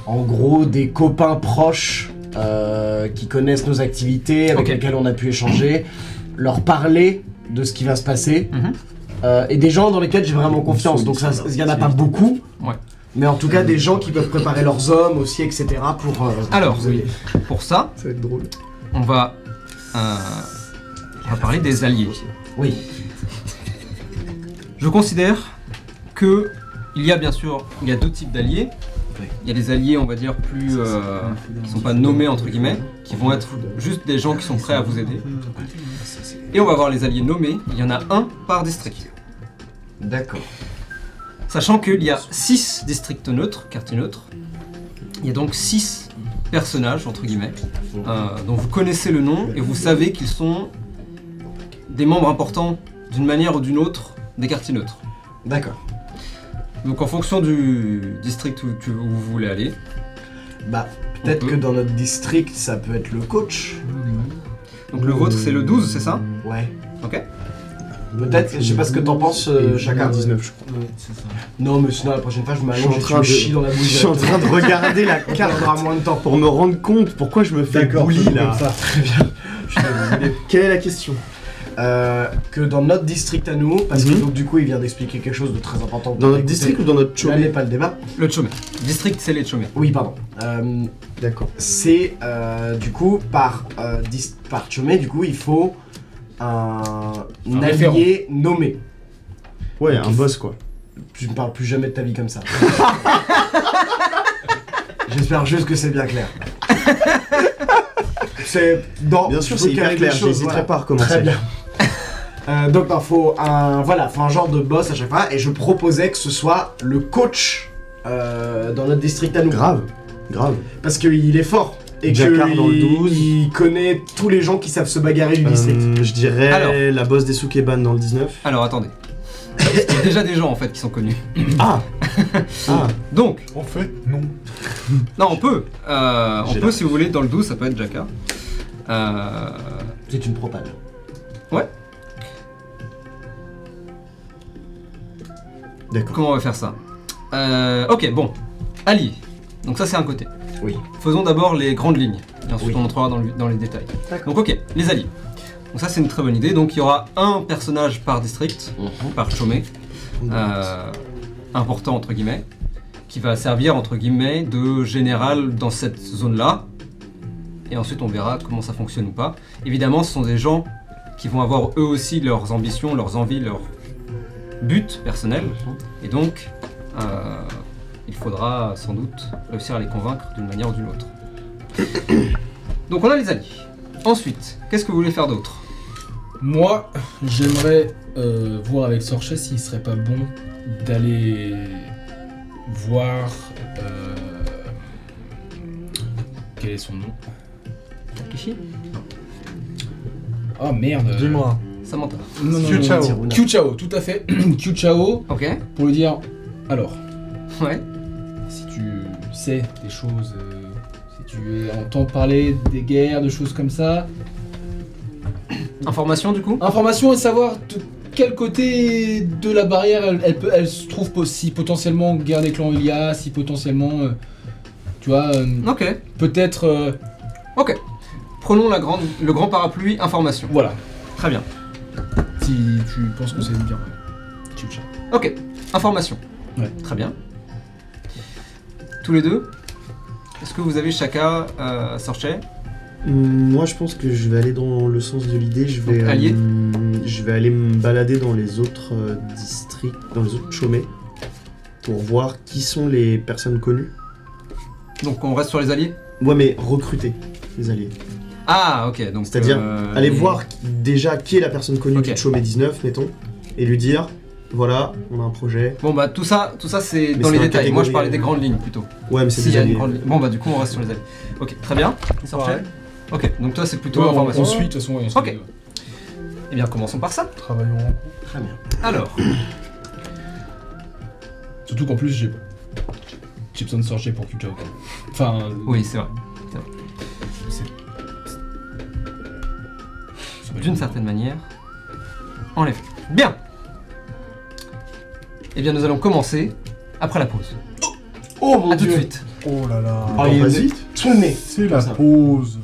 en gros des copains proches qui connaissent nos activités, avec Ok. lesquels on a pu échanger, leur parler de ce qui va se passer. Mhm. Et des gens dans lesquels j'ai vraiment confiance. Donc ça, il y en a pas beaucoup. Ouais. Mais en tout cas des gens qui peuvent préparer leurs hommes aussi, etc. pour Alors, vous aider. pour ça, Ça va être drôle. on va parler des alliés. Oui. Je considère que il y a bien sûr, il y a deux types d'alliés. Il y a des alliés, on va dire, plus qui sont pas nommés entre guillemets, qui vont être juste des gens qui sont prêts à vous aider. Et on va avoir les alliés nommés. Il y en a un par district. D'accord. Sachant qu'il y a 6 districts neutres, quartiers neutres. Il y a donc 6 personnages, entre guillemets, dont vous connaissez le nom et vous savez qu'ils sont des membres importants d'une manière ou d'une autre des quartiers neutres. D'accord. Donc en fonction du district où vous voulez aller. Bah, peut-être On peut. que dans notre district, ça peut être le coach. Donc le vôtre c'est le 12, c'est ça? Ouais. Ok. Peut-être, je sais pas ce que t'en penses, chacun. 19, je crois. Ouais, c'est ça. Non, mais sinon, la prochaine fois, je m'allonge et tu me chies dans la bouche. Je suis en train de regarder la carte. carte aura moins de temps. pour me rendre compte pourquoi je me fais bully là. comme ça. Très bien. Je suis désolé. Quelle est la question? Que dans notre district à nous, parce que Mhm. donc, du coup, il vient d'expliquer quelque chose de très important. Dans notre district ou dans notre Là chômé? n'est pas le débat. Le Chomé. District c'est les Chomé. Oui, pardon. D'accord. C'est du coup par Chomé, du coup, il faut un référent. allié nommé. Ouais, un boss quoi. Tu ne parles plus jamais de ta vie comme ça. J'espère juste que c'est bien clair. C'est dans. Bien sûr, faut c'est hyper caler clair, les choses, j'hésiterai voilà. pas à recommencer. Très bien. Donc, il faut un genre de boss à chaque fois, et je proposais que ce soit le coach dans notre district à nous. Grave, grave. Parce qu'il est fort. Et Jakar que dans le 12. il connaît tous les gens qui savent se bagarrer du district. Je dirais Alors. la boss des Sukeban dans le 19. Alors attendez. Il y a déjà des gens en fait qui sont connus. Ah Ah Donc, En fait, non. non on peut. On J'ai peut la- si vous voulez dans le 12 ça peut être Jaka. C'est une propale. D'accord. Comment on va faire ça? Ok, bon. Alliés. Donc ça c'est un côté. Oui. Faisons d'abord les grandes lignes. Et ensuite Oui. on entrera dans les détails. D'accord. Donc ok, les alliés. Donc ça c'est une très bonne idée. Donc il y aura un personnage par district, par chômé, important entre guillemets, qui va servir entre guillemets de général dans cette zone-là. Et ensuite on verra comment ça fonctionne ou pas. Évidemment ce sont des gens qui vont avoir eux aussi leurs ambitions, leurs envies, leurs buts personnels. Et donc il faudra sans doute réussir à les convaincre d'une manière ou d'une autre. Donc on a les alliés. Ensuite, qu'est-ce que vous voulez faire d'autre? Moi, j'aimerais voir avec Sorchet s'il serait pas bon d'aller voir. Quel est son nom? Takeshi? Oh merde! Dis-moi. Samantha. Non, non, Q non, Chao. non. Q Chao, tout à fait. Q Chao, Ok. pour lui dire alors, Ouais. si tu sais des choses, si tu entends parler des guerres, de choses comme ça, Information du coup? information et savoir de quel côté de la barrière elle se trouve, si potentiellement guerre des clans il y a, si potentiellement, tu vois, Ok. peut-être, Ok. Prenons le grand parapluie information. voilà, Très bien. si tu penses que c'est bien. Q Chao. Ok. Information. Ouais. Très bien. Tous les deux? Est-ce que vous avez chacun Sorchet? Moi, je pense que je vais aller dans le sens de l'idée. Je vais, Donc, allié. je vais aller me balader dans les autres districts, dans les autres chômés, pour voir qui sont les personnes connues. Donc on reste sur les alliés? Ouais, mais recruter les alliés. Ah ok. Donc C'est-à-dire aller les- voir déjà qui est la personne connue Ok. du chômé 19, mettons, et lui dire voilà, on a un projet. Bon bah tout ça c'est Mais dans c'est les dans la détails. Moi je catégorie, parlais des grandes lignes plutôt. Ouais, mais c'est S'il y des a une alliés. grande ligne. Bon bah du coup on reste sur les alliés. Ok, très bien. Sorchet. Ok, donc toi c'est plutôt Ouais, information. on suit de toute façon. et on Ok. suit. Eh bien commençons par ça. Travaillons en cours. Très bien. Alors. Surtout qu'en plus j'ai besoin de Sorchet pour Q Chao. Enfin, Oui c'est vrai. D'une certaine manière. En effet. Bien. Eh bien nous allons commencer après la pause. Oh mon A tout dieu. de suite. Oh là là. Ah, il vas-y. est tourné. C'est la ça. pause.